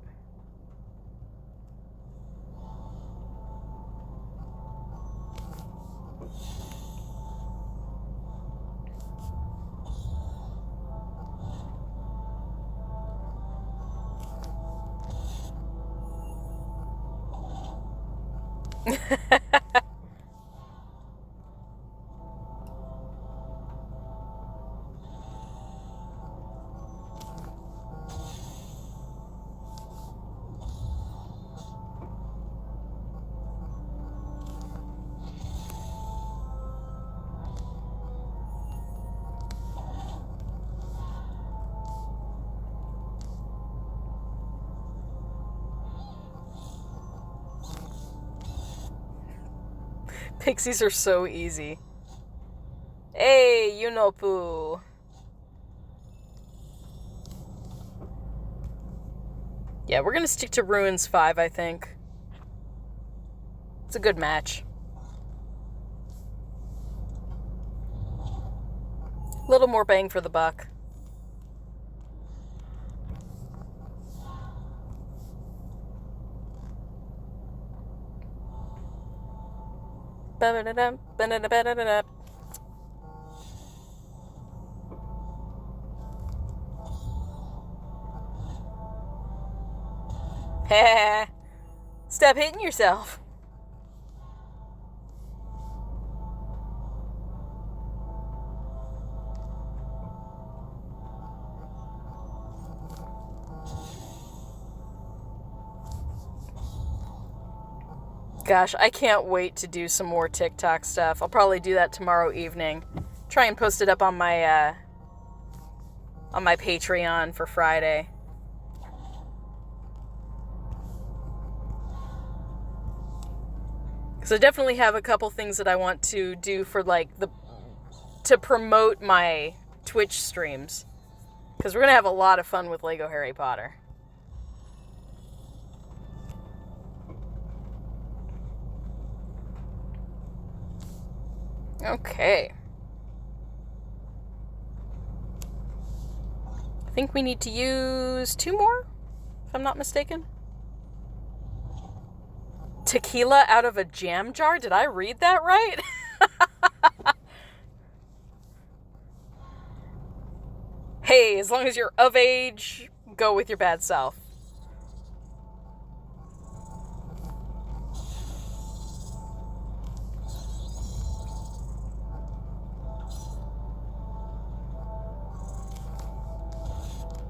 Pixies are so easy. Hey, Yunopu. Yeah, we're gonna stick to Ruins 5, I think. It's a good match. A little more bang for the buck. Ba-da-da-dum, ba-da-da-ba-da-da-da. Stop hitting yourself. Gosh, I can't wait to do some more TikTok stuff. I'll probably do that tomorrow evening. Try and post it up on my Patreon for Friday. Because I definitely have a couple things that I want to do for to promote my Twitch streams. Because we're going to have a lot of fun with Lego Harry Potter. Okay. I think we need to use 2 more, if I'm not mistaken. Tequila out of a jam jar? Did I read that right? Hey, as long as you're of age, go with your bad self.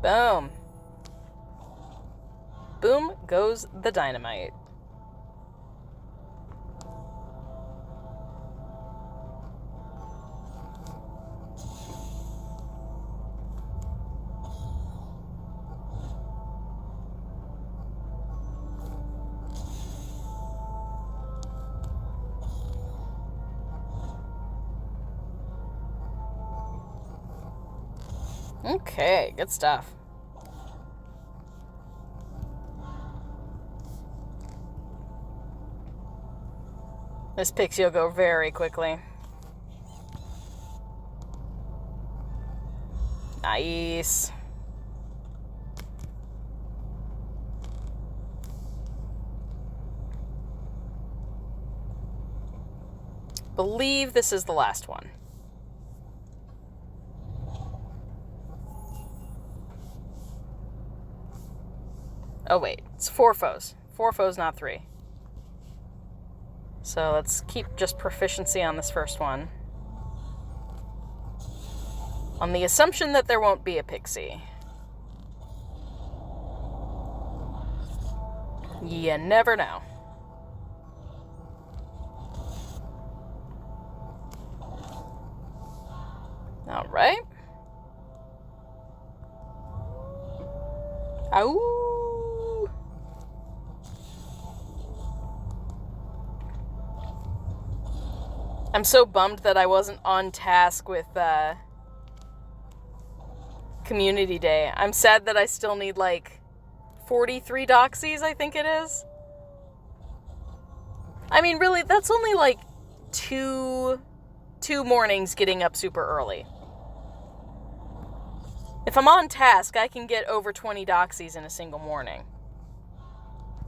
Boom. Boom goes the dynamite. Okay, good stuff. This pixie will go very quickly. Nice. Believe this is the last one. Oh wait, it's 4 foes. 4 foes, not 3. So let's keep just proficiency on this first one. On the assumption that there won't be a pixie. You never know. All right. Ow. I'm so bummed that I wasn't on task with Community Day. I'm sad that I still need like 43 doxies, I think it is. I mean, really, that's only like two mornings getting up super early. If I'm on task, I can get over 20 doxies in a single morning.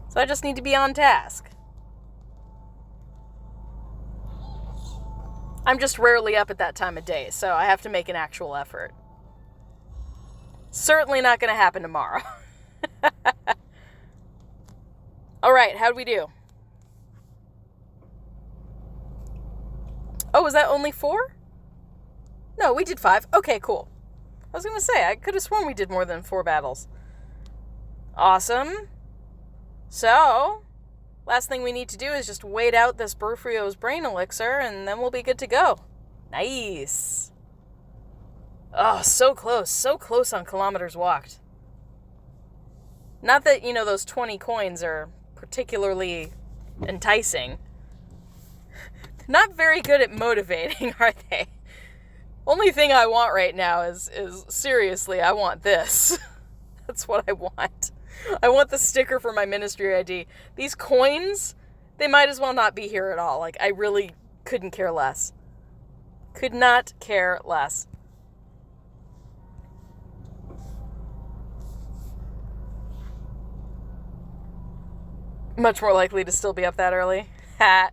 So I just need to be on task. I'm just rarely up at that time of day, so I have to make an actual effort. Certainly not going to happen tomorrow. Alright, how'd we do? Oh, was that only 4? No, we did 5. Okay, cool. I was going to say, I could have sworn we did more than 4 battles. Awesome. So, last thing we need to do is just wait out this Brufrio's Brain Elixir, and then we'll be good to go. Nice. Oh, so close on kilometers walked. Not that, those 20 coins are particularly enticing. Not very good at motivating, are they? Only thing I want right now is seriously, I want this. That's what I want. I want the sticker for my ministry ID. These coins, they might as well not be here at all. Like, I really couldn't care less. Could not care less. Much more likely to still be up that early. Ha.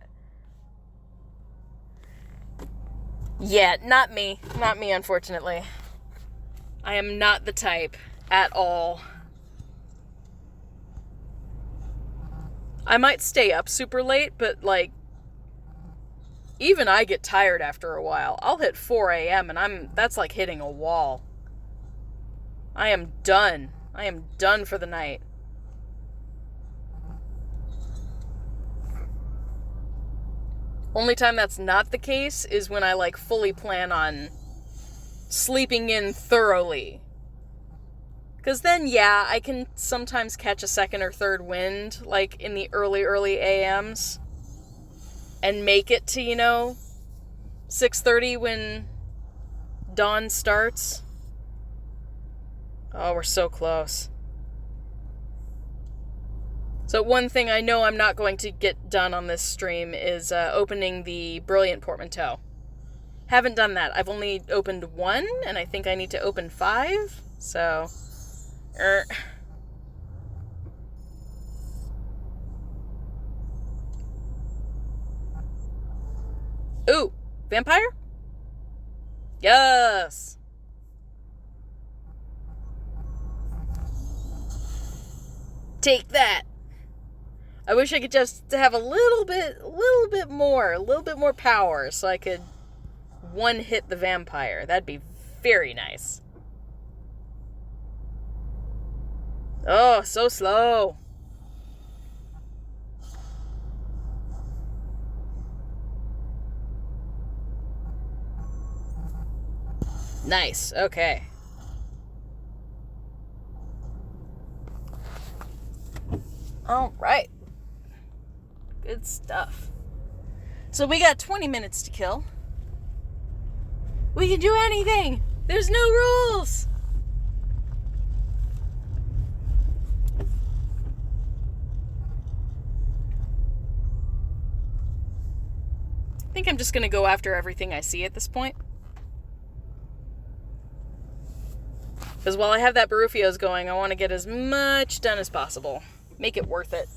Yeah, not me. Not me, unfortunately. I am not the type at all. I might stay up super late, but, even I get tired after a while. I'll hit 4 a.m. and that's like hitting a wall. I am done. I am done for the night. Only time that's not the case is when I, fully plan on sleeping in thoroughly. Because then, yeah, I can sometimes catch a second or third wind, in the early AMs. And make it to, 6:30 when dawn starts. Oh, we're so close. So one thing I know I'm not going to get done on this stream is opening the Brilluant portmanteau. Haven't done that. I've only opened 1, and I think I need to open 5. So, Ooh, vampire? Yes. Take that. I wish I could just have a little bit more power so I could one-hit the vampire. That'd be very nice. Oh, so slow. Nice. Okay. All right. Good stuff. So we got 20 minutes to kill. We can do anything. There's no rules. I think I'm just going to go after everything I see at this point. Because while I have that Baruffios going, I want to get as much done as possible. Make it worth it.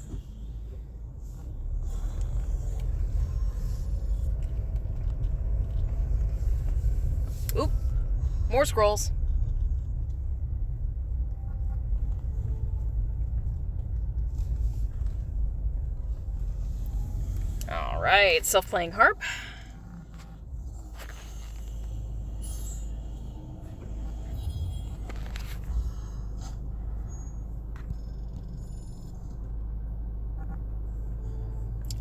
Oop. More scrolls. Alright, self-playing harp.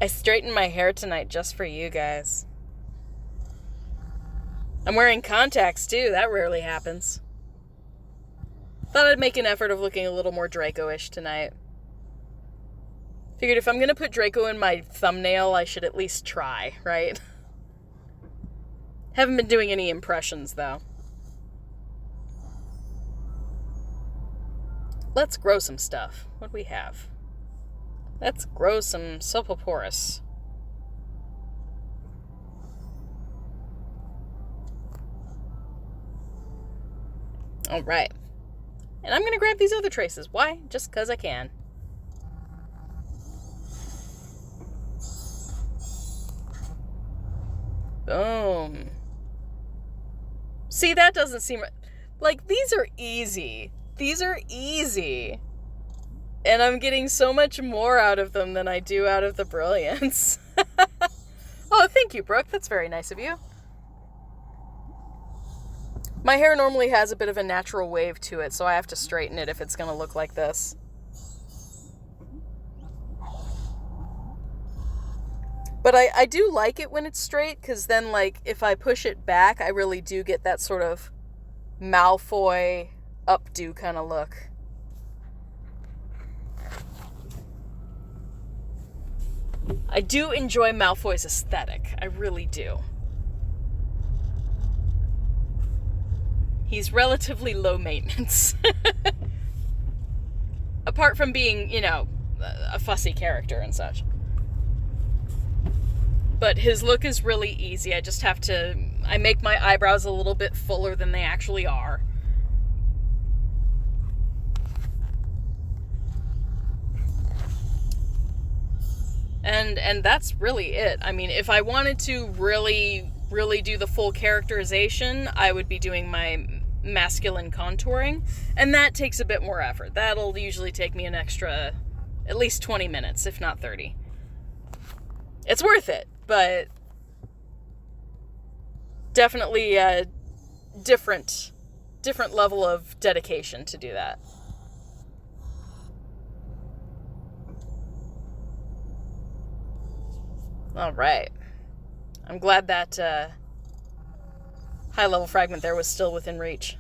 I straightened my hair tonight just for you guys. I'm wearing contacts too, that rarely happens. Thought I'd make an effort of looking a little more Draco-ish tonight. Figured if I'm gonna put Draco in my thumbnail, I should at least try, right? Haven't been doing any impressions though. Let's grow some stuff. What do we have? Let's grow some Sulfoporus. Alright. And I'm going to grab these other traces. Why? Just because I can. Boom. See, that doesn't seem... Like, these are easy. These are easy. And I'm getting so much more out of them than I do out of the Brilliance. Oh, thank you, Brooke. That's very nice of you. My hair normally has a bit of a natural wave to it, so I have to straighten it if it's going to look like this. But I do like it when it's straight, because then, like, if I push it back, I really do get that sort of Malfoy updo kind of look. I do enjoy Malfoy's aesthetic. I really do. He's relatively low maintenance. Apart from being, you know, a fussy character and such. But his look is really easy. I just have to... I make my eyebrows a little bit fuller than they actually are. And that's really it. I mean, if I wanted to really do the full characterization, I would be doing my masculine contouring, and that takes a bit more effort. That'll usually take me an extra at least 20 minutes, if not 30. It's worth it, but definitely a different level of dedication to do that. All right. I'm glad that high-level fragment there was still within reach.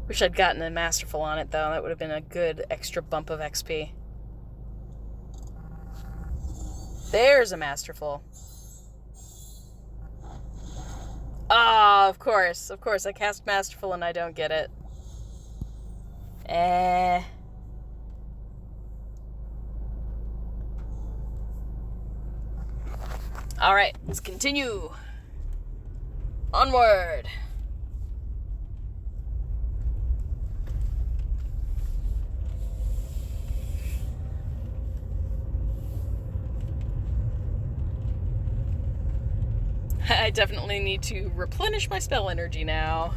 Wish I'd gotten a Masterful on it, though. That would have been a good extra bump of XP. There's a Masterful. Ah, of course. Of course, I cast Masterful and I don't get it. Alright, let's continue. Onward. I definitely need to replenish my spell energy now.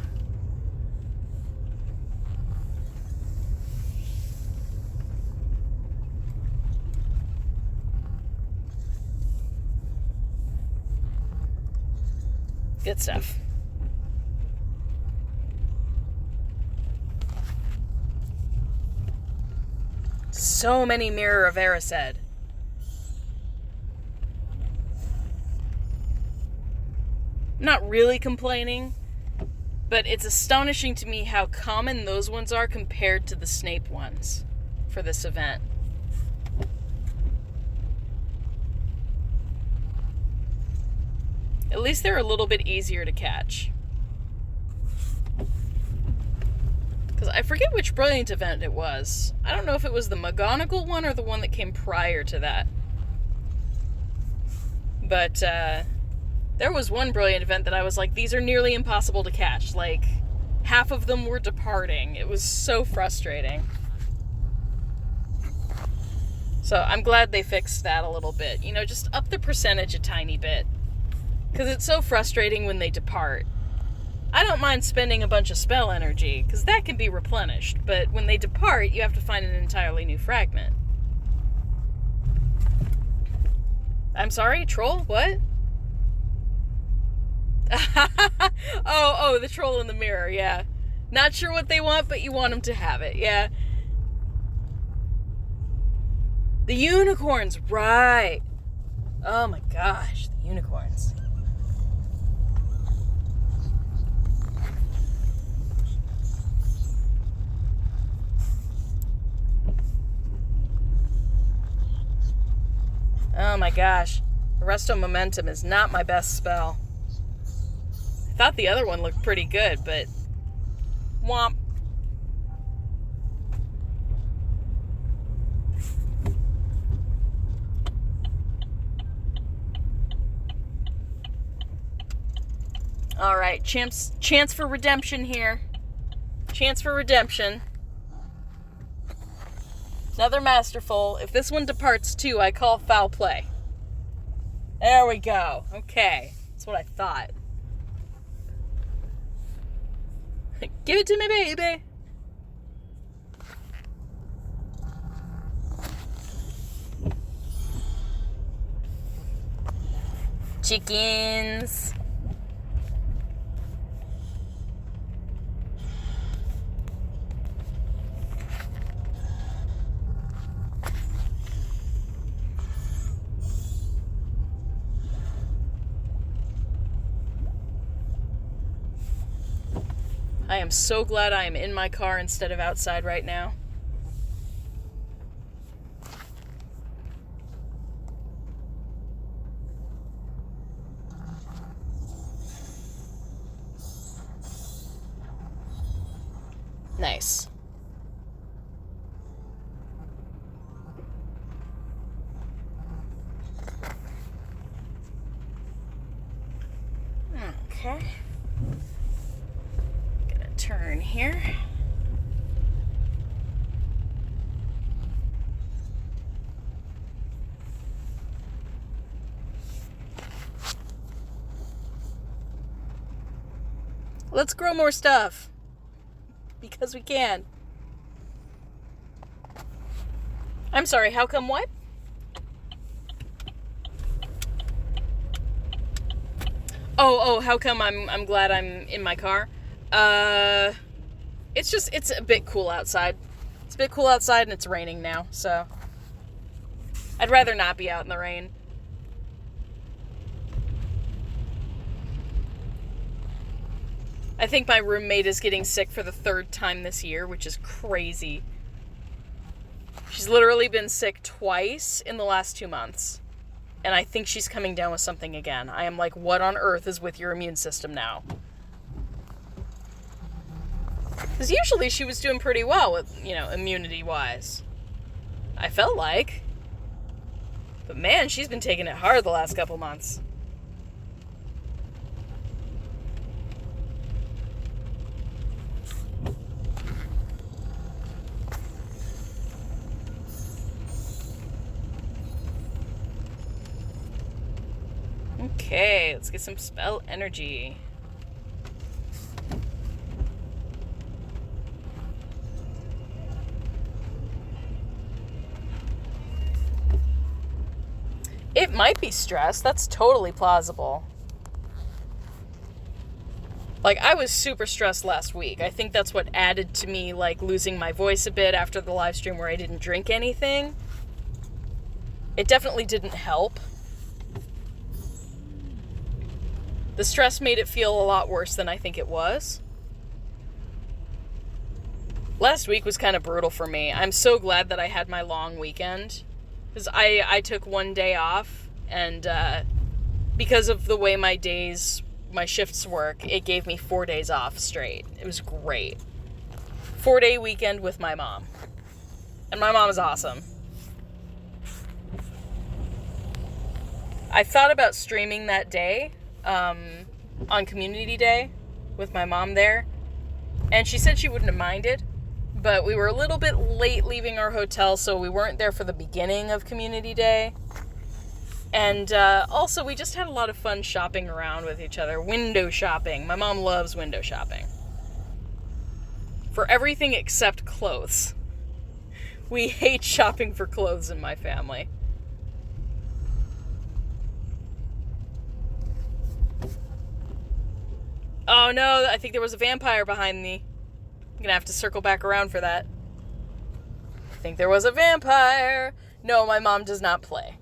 Good stuff. so many Mirror of Erised. I'm not really complaining, but it's astonishing to me how common those ones are compared to the Snape ones for this event. At least they're a little bit easier to catch. Because I forget which Brilliant Event it was. I don't know if it was the McGonagall one or the one that came prior to that. But, there was one Brilliant Event that I was like, these are nearly impossible to catch. Like, half of them were departing. It was so frustrating. So I'm glad they fixed that a little bit. You know, just up the percentage a tiny bit. Because it's so frustrating when they depart. I don't mind spending a bunch of spell energy, because that can be replenished, but when they depart, you have to find an entirely new fragment. I'm sorry, troll? What? oh, the troll in the mirror, yeah. Not sure what they want, but you want them to have it, yeah. The unicorns, right. Oh my gosh, the unicorns. Oh my gosh. Arresto Momentum is not my best spell. I thought the other one looked pretty good, but... womp. Alright, chance for redemption here. Chance for redemption. Another Masterful. If this one departs too, I call foul play. There we go. Okay. That's what I thought. Give it to me, baby. Chickens. I am so glad I am in my car instead of outside right now. Nice. Okay. Turn here. Let's grow more stuff. Because we can. I'm sorry, how come what? Oh, how come I'm glad I'm in my car? It's a bit cool outside. It's a bit cool outside and it's raining now, so I'd rather not be out in the rain. I think my roommate is getting sick for the 3rd time this year, which is crazy. She's literally been sick twice in the last 2 months. And I think she's coming down with something again. I am like, what on earth is with your immune system now? Because usually she was doing pretty well with, immunity-wise. I felt like. But man, she's been taking it hard the last couple months. Okay, let's get some spell energy. It might be stress. That's totally plausible. Like, I was super stressed last week. I think that's what added to me, like, losing my voice a bit after the live stream where I didn't drink anything. It definitely didn't help. The stress made it feel a lot worse than I think it was. Last week was kind of brutal for me. I'm so glad that I had my long weekend. Because I took one day off, and because of the way my shifts work, it gave me 4 days off straight. It was great. 4-day weekend with my mom. And my mom is awesome. I thought about streaming that day, on Community Day, with my mom there. And she said she wouldn't have minded. But we were a little bit late leaving our hotel, so we weren't there for the beginning of Community Day. And also, we just had a lot of fun shopping around with each other. Window shopping. My mom loves window shopping. For everything except clothes. We hate shopping for clothes in my family. Oh no, I think there was a vampire behind me. I'm gonna have to circle back around for that. I think there was a vampire. No, my mom does not play.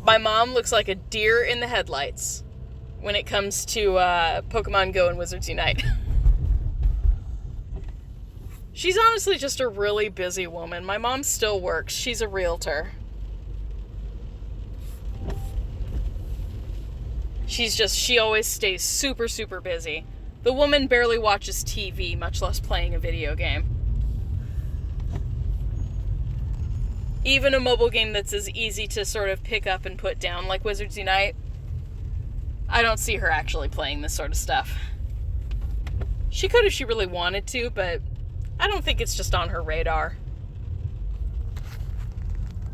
My mom looks like a deer in the headlights when it comes to Pokemon Go and Wizards Unite. She's honestly just a really busy woman. My mom still works. She's a realtor. She always stays super, super busy. The woman barely watches TV, much less playing a video game. Even a mobile game that's as easy to sort of pick up and put down like Wizards Unite, I don't see her actually playing this sort of stuff. She could if she really wanted to, but I don't think it's just on her radar.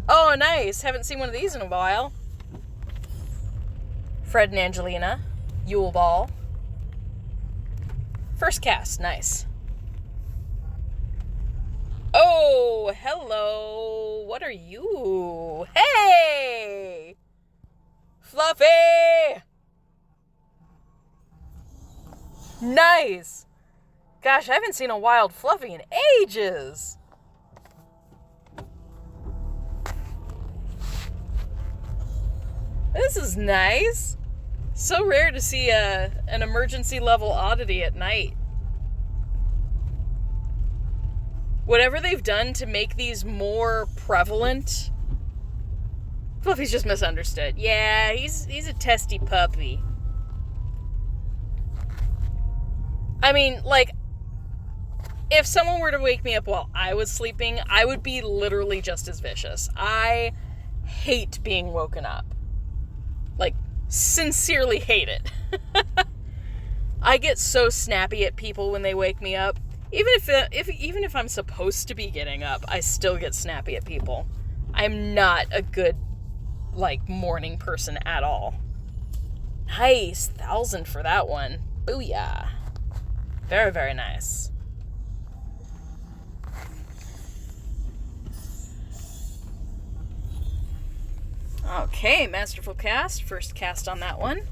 Oh, nice. Haven't seen one of these in a while. Fred and Angelina. Yule Ball. First cast. Nice. Oh, hello. What are you? Hey! Fluffy! Nice. Gosh, I haven't seen a wild Fluffy in ages. This is nice. So rare to see an emergency level oddity at night. Whatever they've done to make these more prevalent, Fluffy's just misunderstood. Yeah, he's a testy puppy. I mean, like, if someone were to wake me up while I was sleeping, I would be literally just as vicious. I hate being woken up. Like, sincerely hate it. I get so snappy at people when they wake me up. Even if I'm supposed to be getting up, I still get snappy at people. I'm not a good, like, morning person at all. Nice. 1,000 for that one. Booyah. Very, very nice. Okay, masterful cast. First cast on that one.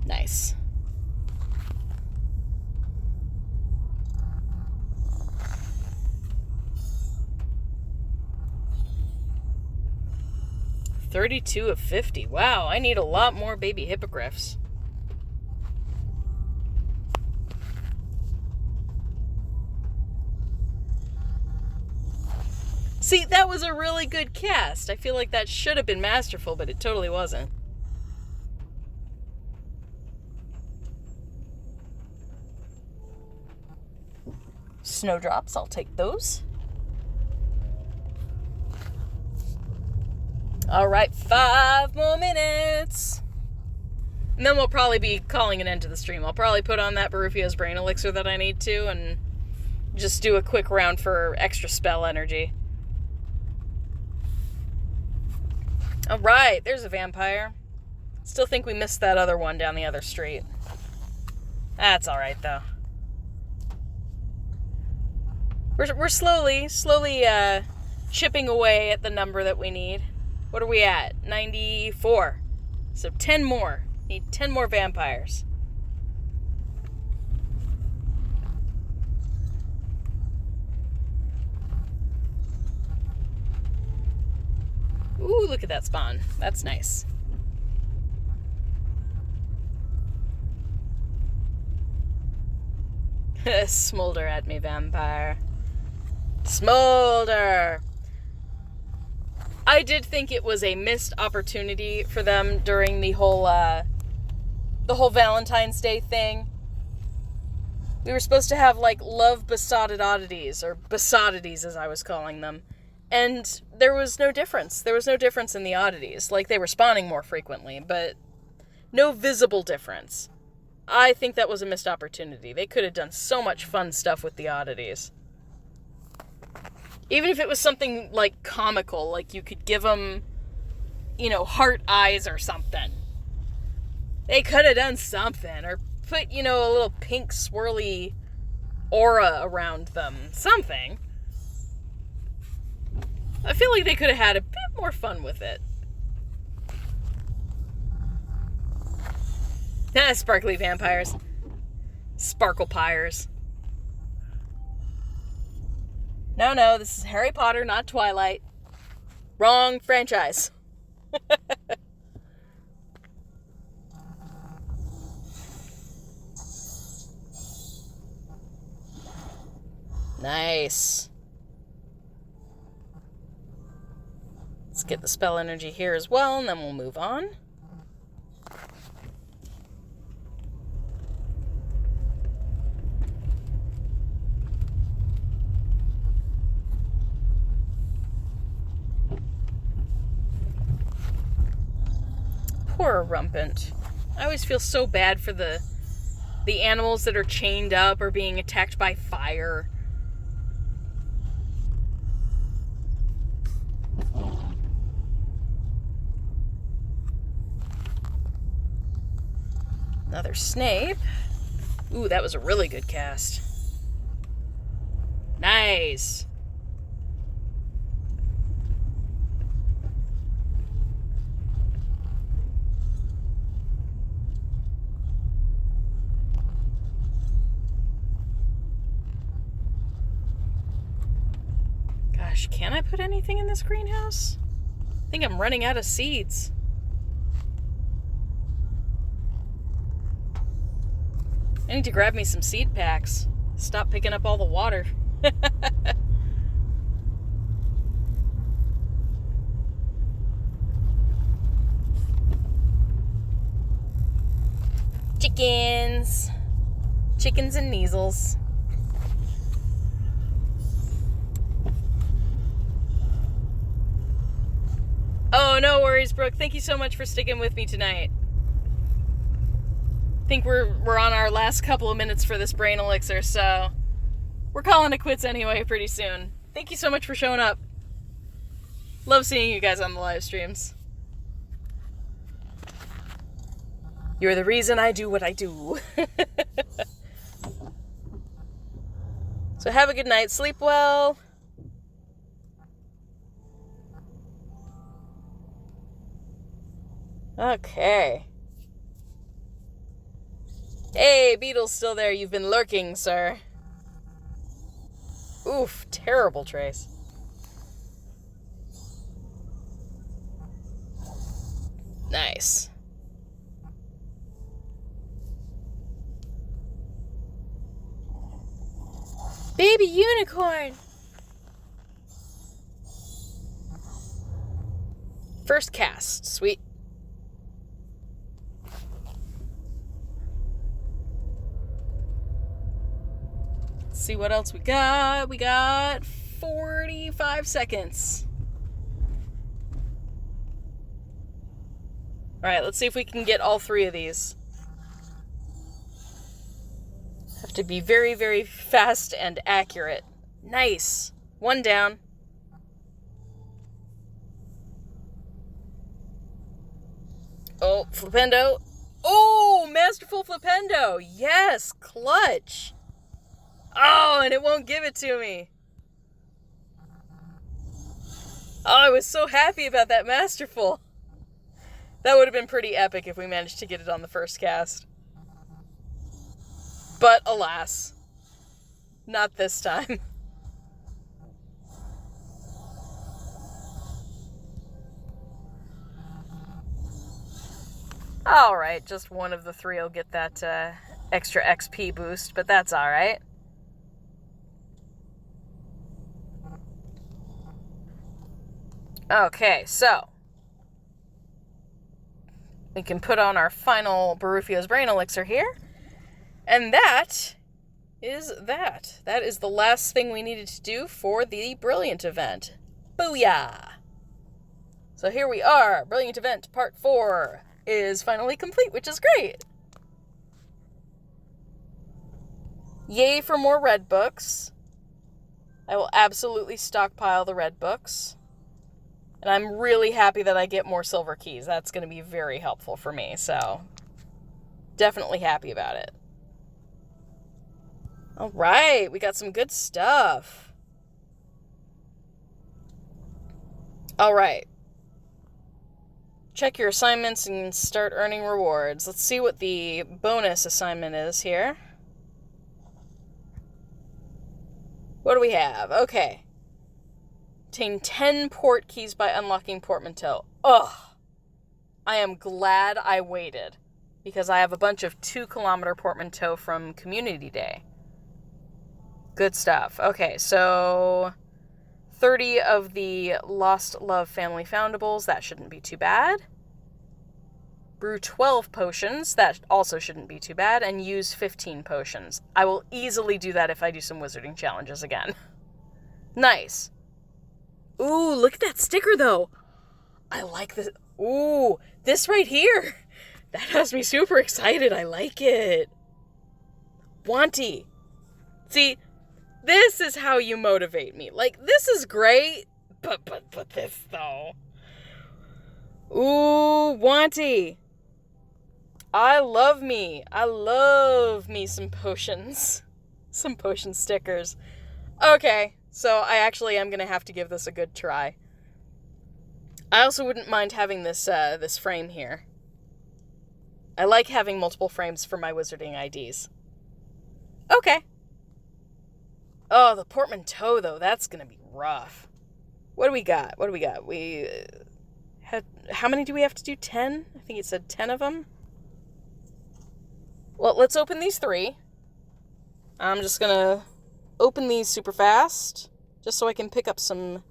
Nice. $32 of $50. Wow, I need a lot more baby hippogriffs. See, that was a really good cast. I feel like that should have been masterful, but it totally wasn't. Snowdrops, I'll take those. All right, 5 more minutes. And then we'll probably be calling an end to the stream. I'll probably put on that Barufio's Brain Elixir that I need to and just do a quick round for extra spell energy. All right, there's a vampire. Still think we missed that other one down the other street. That's all right, though. We're slowly chipping away at the number that we need. What are we at? 94. So 10 more. Need 10 more vampires. Ooh, look at that spawn. That's nice. Smolder at me, vampire. Smolder! I did think it was a missed opportunity for them during the whole Valentine's Day thing. We were supposed to have, like, love besotted oddities, or besottities as I was calling them. And there was no difference. There was no difference in the oddities. Like, they were spawning more frequently, but no visible difference. I think that was a missed opportunity. They could have done so much fun stuff with the oddities. Even if it was something, like, comical, like you could give them, heart eyes or something. They could have done something, or put, a little pink swirly aura around them. Something. I feel like they could have had a bit more fun with it. Sparkly vampires. Sparkle pyres. No, this is Harry Potter, not Twilight. Wrong franchise. Nice. Let's get the spell energy here as well, and then we'll move on. Poor Rumpant. I always feel so bad for the animals that are chained up or being attacked by fire. Another Snape. Ooh, that was a really good cast. Nice. Gosh, can I put anything in this greenhouse? I think I'm running out of seeds. I need to grab me some seed packs. Stop picking up all the water. Chickens. Chickens and measles. Oh, no worries, Brooke. Thank you so much for sticking with me tonight. I think we're on our last couple of minutes for this brain elixir, so we're calling it quits anyway pretty soon. Thank you so much for showing up. Love seeing you guys on the live streams. You're the reason I do what I do. So have a good night. Sleep well. Okay. Hey, Beetle's still there. You've been lurking, sir. Oof, terrible trace. Nice. Baby unicorn! First cast. Sweet. See what else we got. We got 45 seconds. Alright, let's see if we can get all three of these. Have to be very, very fast and accurate. Nice. One down. Oh, Flipendo. Oh, Masterful Flipendo. Yes, clutch. Oh, and it won't give it to me. Oh, I was so happy about that masterful. That would have been pretty epic if we managed to get it on the first cast. But alas, not this time. Alright, just one of the three will get that extra XP boost, but that's alright. Okay, so we can put on our final Barufio's Brain Elixir here. And that is that. That is the last thing we needed to do for the Brilluant Event. Booyah! So here we are. Brilluant Event Part 4 is finally complete, which is great. Yay for more red books. I will absolutely stockpile the red books. And I'm really happy that I get more silver keys. That's going to be very helpful for me, so definitely happy about it. All right, we got some good stuff. All right. Check your assignments and start earning rewards. Let's see what the bonus assignment is here. What do we have? Okay. Obtain 10 port keys by unlocking portmanteau. Ugh. I am glad I waited, because I have a bunch of 2-kilometer portmanteau from Community Day. Good stuff. Okay, so 30 of the Lost Love Family Foundables. That shouldn't be too bad. Brew 12 potions. That also shouldn't be too bad. And use 15 potions. I will easily do that if I do some wizarding challenges again. Nice. Ooh, look at that sticker, though. I like this. Ooh, this right here. That has me super excited. I like it. Wanty. See, this is how you motivate me. Like, this is great, but this, though. Ooh, Wanty. I love me some potions. Some potion stickers. Okay, so I actually am going to have to give this a good try. I also wouldn't mind having this this frame here. I like having multiple frames for my wizarding IDs. Okay. Oh, the portmanteau, though, that's going to be rough. What do we got? We had, how many do we have to do? 10? I think it said 10 of them. Well, let's open these 3. I'm just going to open these super fast, just so I can pick up some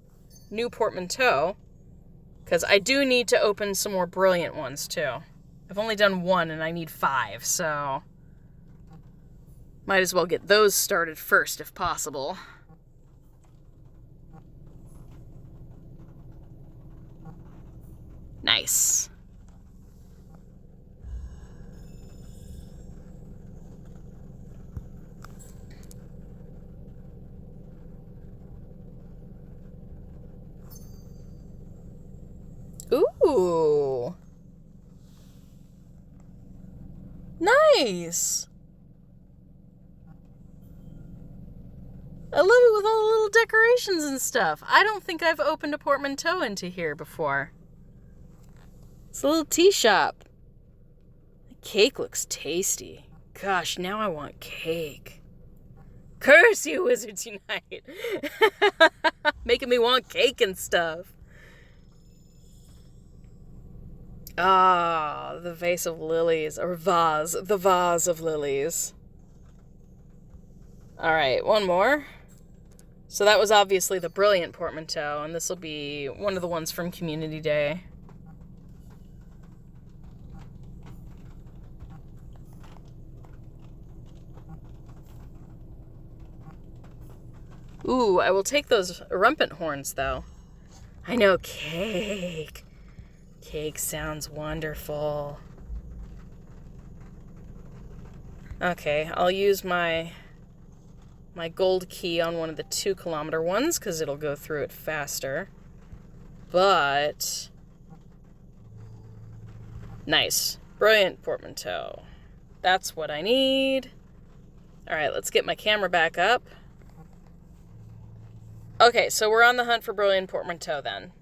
new portmanteau, because I do need to open some more brilliant ones, too. I've only done 1, and I need 5, so might as well get those started first, if possible. Nice. Ooh. Nice. I love it with all the little decorations and stuff. I don't think I've opened a portmanteau into here before. It's a little tea shop. The cake looks tasty. Gosh, now I want cake. Curse you, Wizards Unite. Making me want cake and stuff. Ah, the vase of lilies, or vase, the vase of lilies. All right, one more. So that was obviously the brilliant portmanteau, and this will be one of the ones from Community Day. Ooh, I will take those rumpant horns, though. I know, cake. Cake sounds wonderful. Okay, I'll use my gold key on one of the 2-kilometer ones, because it'll go through it faster. But nice. Brilliant portmanteau. That's what I need. Alright, let's get my camera back up. Okay, so we're on the hunt for brilliant portmanteau then.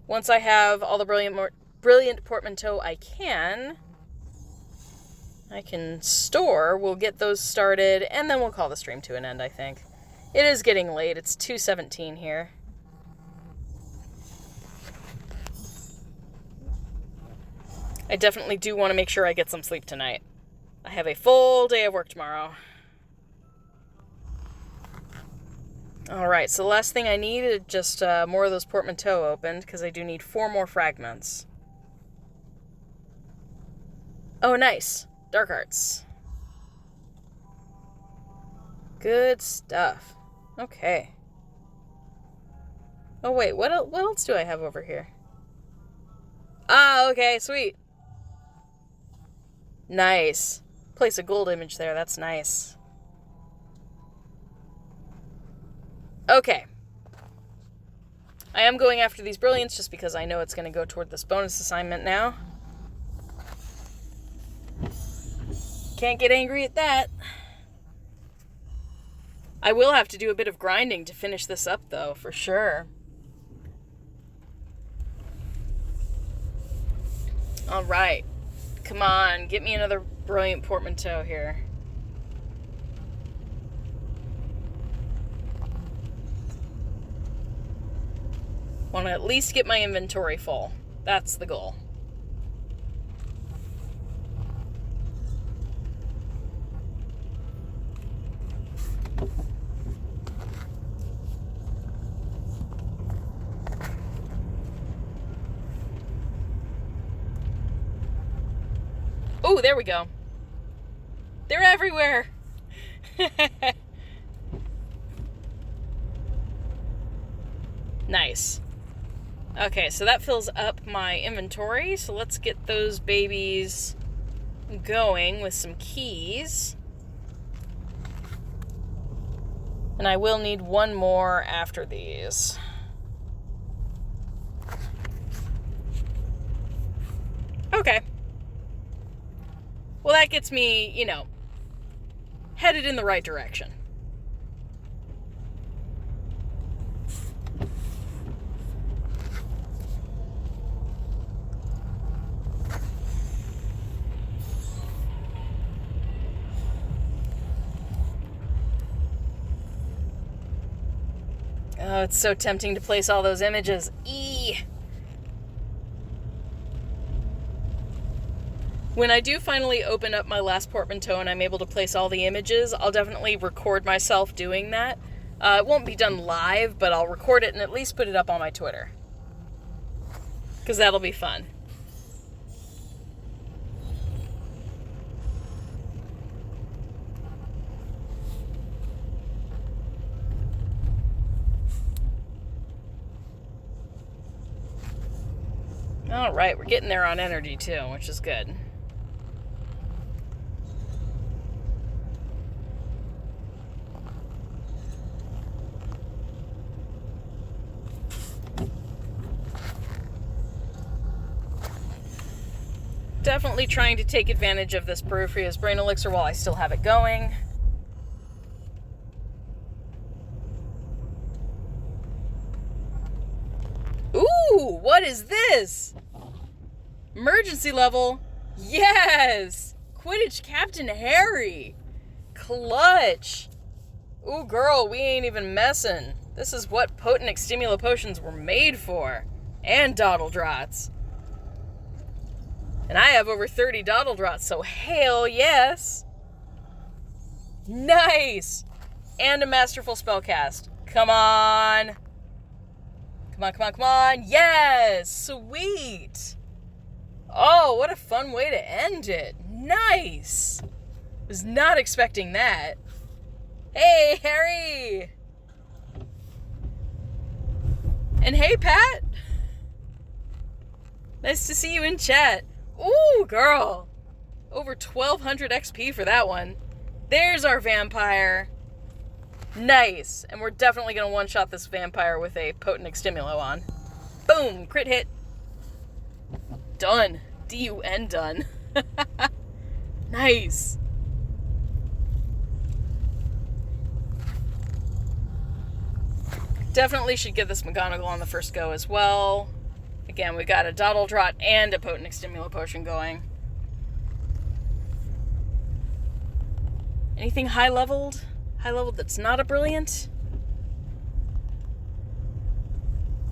once I have all the brilliant portmanteau I can store, we'll get those started, and then we'll call the stream to an end, I think. It is getting late. It's 2:17 here. I definitely do want to make sure I get some sleep tonight. I have a full day of work tomorrow. Alright, so the last thing I need is just more of those portmanteau opened, because I do need 4 more fragments. Oh, nice. Dark arts. Good stuff. Okay. Oh, wait, what else do I have over here? Ah, okay, sweet. Nice. Place a gold image there, that's nice. Okay. I am going after these brilliants just because I know it's going to go toward this bonus assignment now. Can't get angry at that. I will have to do a bit of grinding to finish this up, though, for sure. Alright. Come on, get me another brilliant portmanteau here. Want to at least get my inventory full. That's the goal. Oh, there we go. They're everywhere. Nice. Okay, so that fills up my inventory. So let's get those babies going with some keys. And I will need one more after these. Okay. Well, that gets me, you know, headed in the right direction. Oh, it's so tempting to place all those images. When I do finally open up my last portmanteau and I'm able to place all the images, I'll definitely record myself doing that. It won't be done live, but I'll record it and at least put it up on my Twitter. Because that'll be fun. Alright, we're getting there on energy too, which is good. Definitely trying to take advantage of this Periphery's Brain Elixir while I still have it going. Ooh, what is this? Emergency level? Yes! Quidditch Captain Harry! Clutch! Ooh, girl, we ain't even messing. This is what potent Extimula potions were made for. And Dottledrots. And I have over 30 Dottledrots, so hell yes! Nice! And a masterful spellcast. Come on! Come on, come on, come on! Yes! Sweet! Oh, what a fun way to end it. Nice! Was not expecting that. Hey, Harry! And hey, Pat! Nice to see you in chat. Ooh, girl! Over 1200 XP for that one. There's our vampire. Nice. And we're definitely going to one-shot this vampire with a potent Extimulo on. Boom! Crit hit. Done. D-U-N done. Nice. Definitely should give this McGonagall on the first go as well. Again, we got a Dottle Draught and a Potent Extimula Potion going. Anything high-leveled? High-leveled that's not a Brilliant?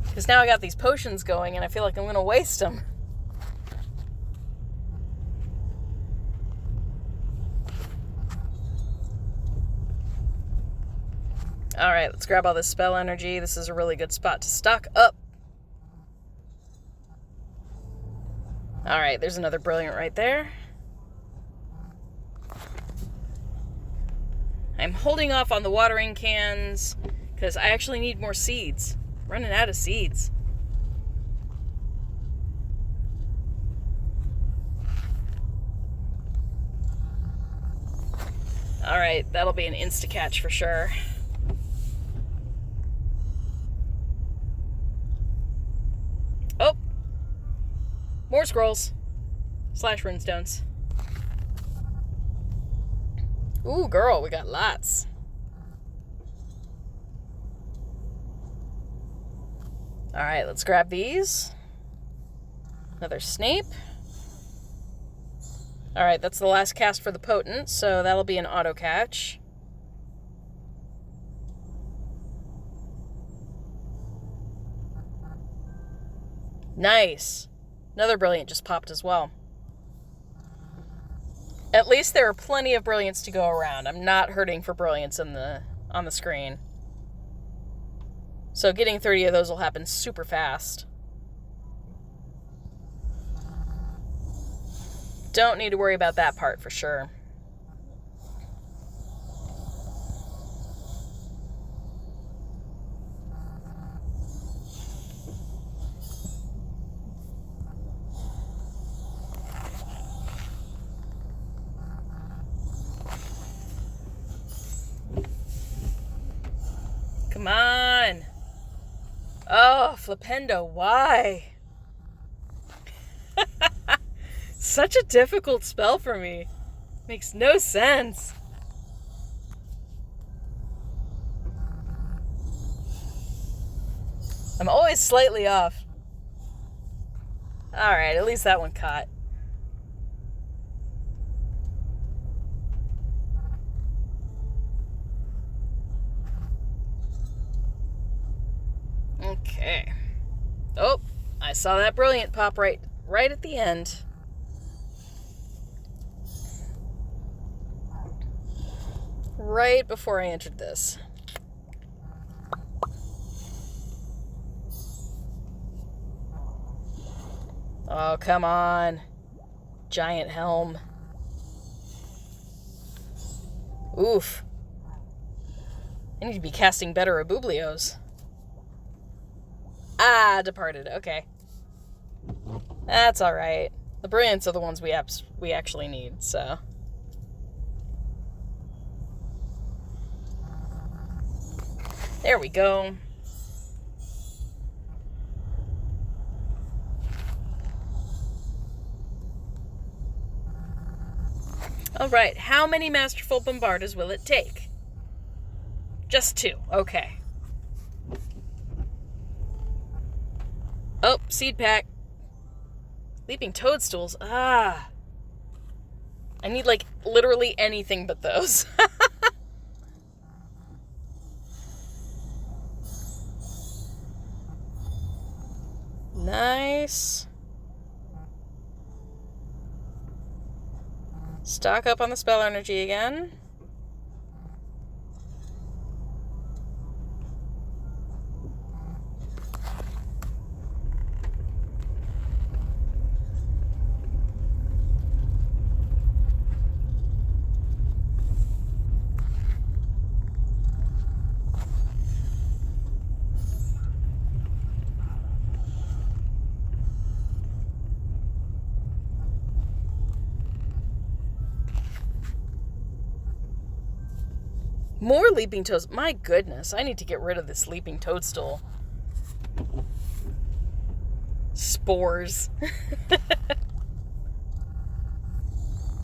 Because now I got these potions going and I feel like I'm going to waste them. Alright, let's grab all this spell energy. This is a really good spot to stock up. Alright, there's another Brilliant right there. I'm holding off on the watering cans because I actually need more seeds. Running out of seeds. Alright, that'll be an insta-catch for sure. Oh! More scrolls. / runestones. Ooh, girl, we got lots. Alright, let's grab these. Another Snape. Alright, that's the last cast for the Potent, so that'll be an auto catch. Nice. Another Brilliant just popped as well. At least there are plenty of Brilliants to go around. I'm not hurting for Brilliants on the screen. So getting 30 of those will happen super fast. Don't need to worry about that part for sure. Come on. Oh, Flipendo, why? Such a difficult spell for me. Makes no sense. I'm always slightly off. Alright, at least that one caught. Okay. Oh, I saw that Brilliant pop right at the end. Right before I entered this. Oh, come on. Giant Helm. Oof. I need to be casting better Abublios. Ah, departed. Okay. That's alright. The Brilliants are the ones we actually need, so. There we go. Alright, how many Masterful Bombardas will it take? Just 2. Okay. Oh, seed pack. Leaping toadstools. Ah. I need, like, literally anything but those. Nice. Stock up on the spell energy again. More leaping toads. My goodness, I need to get rid of this leaping toadstool. Spores.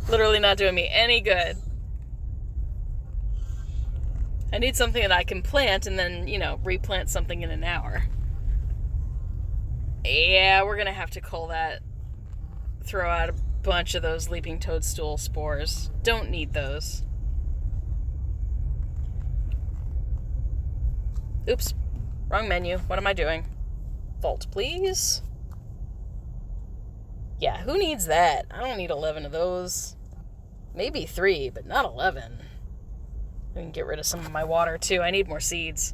Literally not doing me any good. I need something that I can plant and then, you know, replant something in an hour. Yeah, we're gonna have to cull that. Throw out a bunch of those leaping toadstool spores. Don't need those. Oops. Wrong menu. What am I doing? Vault, please. Yeah, who needs that? I don't need 11 of those. Maybe 3, but not 11. I can get rid of some of my water, too. I need more seeds.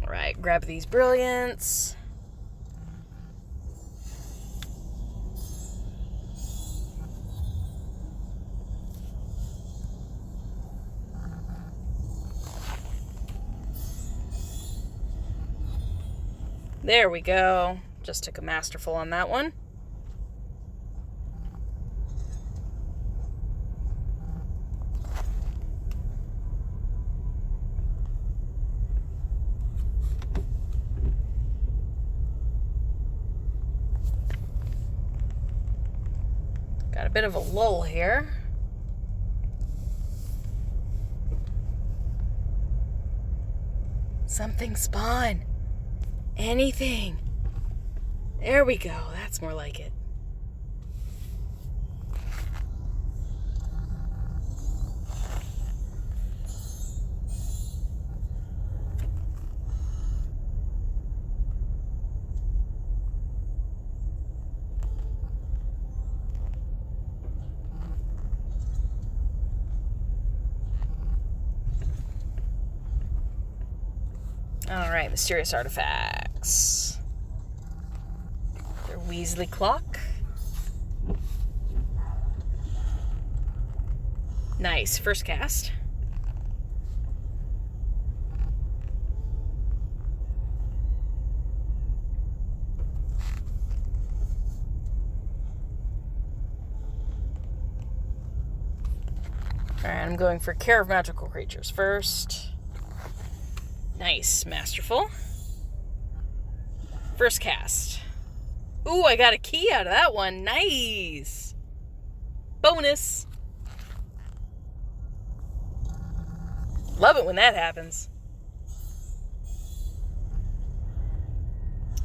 Alright, grab these brilliants. There we go. Just took a masterful on that one. Got a bit of a lull here. Something spawn. Anything. There we go. That's more like it. Alright, mysterious artifacts. Their Weasley clock. Nice, first cast. Alright, I'm going for Care of Magical Creatures first. Nice, masterful. First cast. Ooh, I got a key out of that one. Nice. Bonus. Love it when that happens.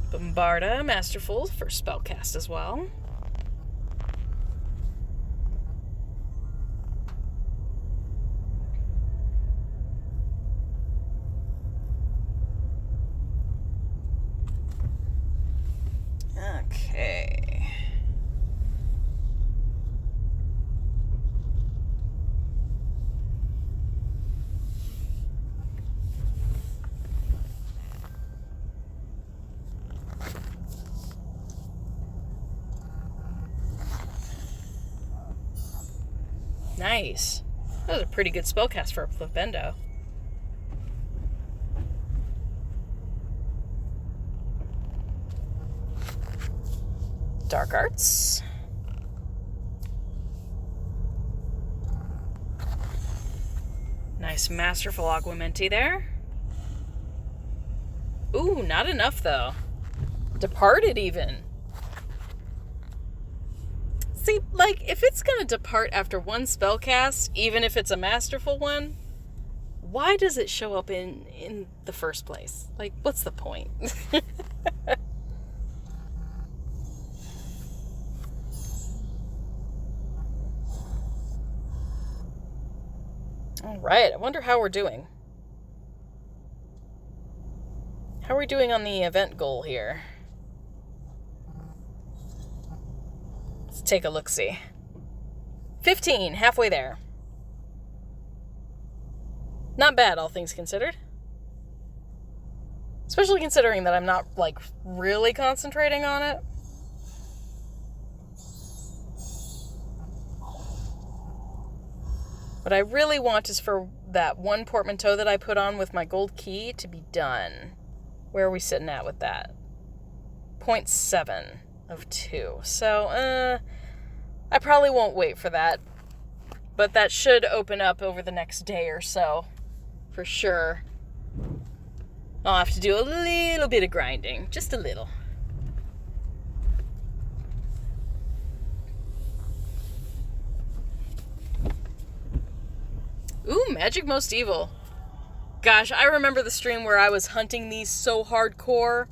Bombarda, masterful. First spell cast as well. Okay. Nice. That was a pretty good spellcast for a Flipendo. Dark Arts. Nice masterful Aguamenti there. Ooh, not enough though. Departed even. See, like, if it's gonna depart after one spell cast, even if it's a masterful one, why does it show up in the first place? Like, what's the point? All right, I wonder how we're doing. How are we doing on the event goal here? Let's take a look-see. 15, halfway there. Not bad, all things considered. Especially considering that I'm not, like, really concentrating on it. What I really want is for that one portmanteau that I put on with my gold key to be done. Where are we sitting at with that? 0.7 of 2. So, I probably won't wait for that. But that should open up over the next day or so. For sure. I'll have to do a little bit of grinding. Just a little. Ooh, Magic Most Evil. Gosh, I remember the stream where I was hunting these so hardcore.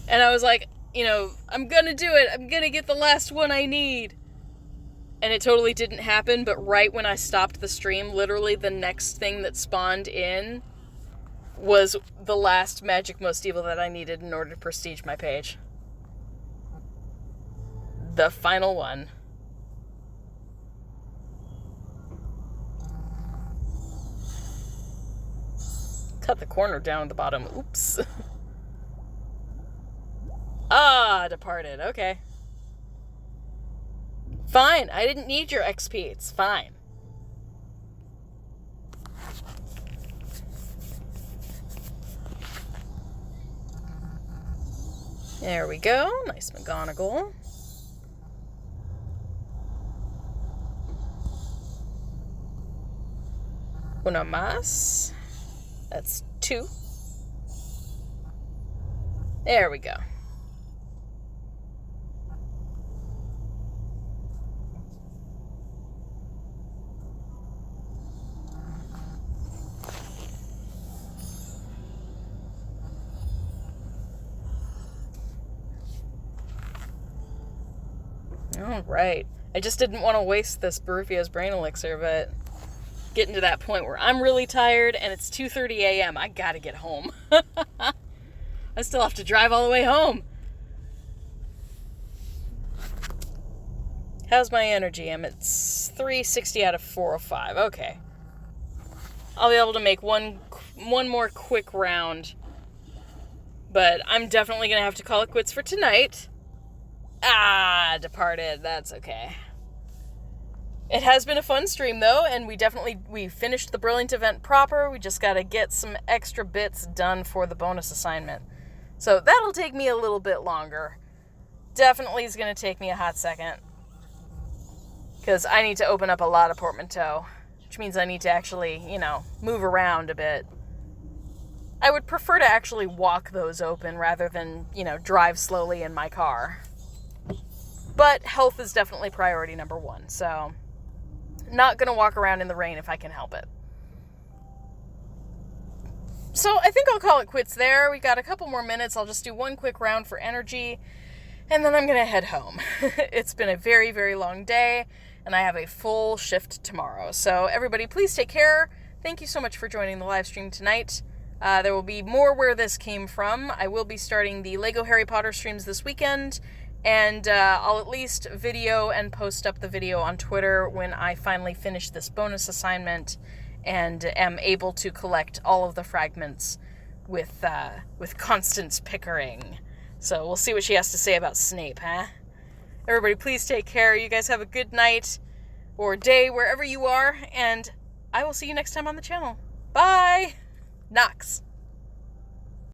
And I was like, I'm gonna do it. I'm gonna get the last one I need. And it totally didn't happen, but right when I stopped the stream, literally the next thing that spawned in was the last Magic Most Evil that I needed in order to prestige my page. The final one. Cut the corner down at the bottom. Oops. Departed. Okay. Fine. I didn't need your XP. It's fine. There we go. Nice McGonagall. Una más. That's 2. There we go. All right. I just didn't want to waste this Barufio's Brain Elixir, but getting to that point where I'm really tired and it's 2:30 a.m. I gotta get home. I still have to drive all the way home. How's my energy? I'm at 360 out of 405. Okay. I'll be able to make one more quick round. But I'm definitely going to have to call it quits for tonight. Departed. That's okay. It has been a fun stream, though, and we finished the Brilliant Event proper. We just got to get some extra bits done for the bonus assignment. So that'll take me a little bit longer. Definitely is going to take me a hot second. Because I need to open up a lot of portmanteau, which means I need to actually, move around a bit. I would prefer to actually walk those open rather than, drive slowly in my car. But health is definitely priority number 1, so not going to walk around in the rain if I can help it. So I think I'll call it quits there. We got a couple more minutes. I'll just do one quick round for energy, and then I'm going to head home. It's been a very, very long day, and I have a full shift tomorrow. So everybody, please take care. Thank you so much for joining the live stream tonight. There will be more where this came from. I will be starting the Lego Harry Potter streams this weekend, and I'll at least video and post up the video on Twitter when I finally finish this bonus assignment and am able to collect all of the fragments with Constance Pickering. So we'll see what she has to say about Snape, huh? Everybody, please take care. You guys have a good night or day wherever you are, and I will see you next time on the channel. Bye! Knox.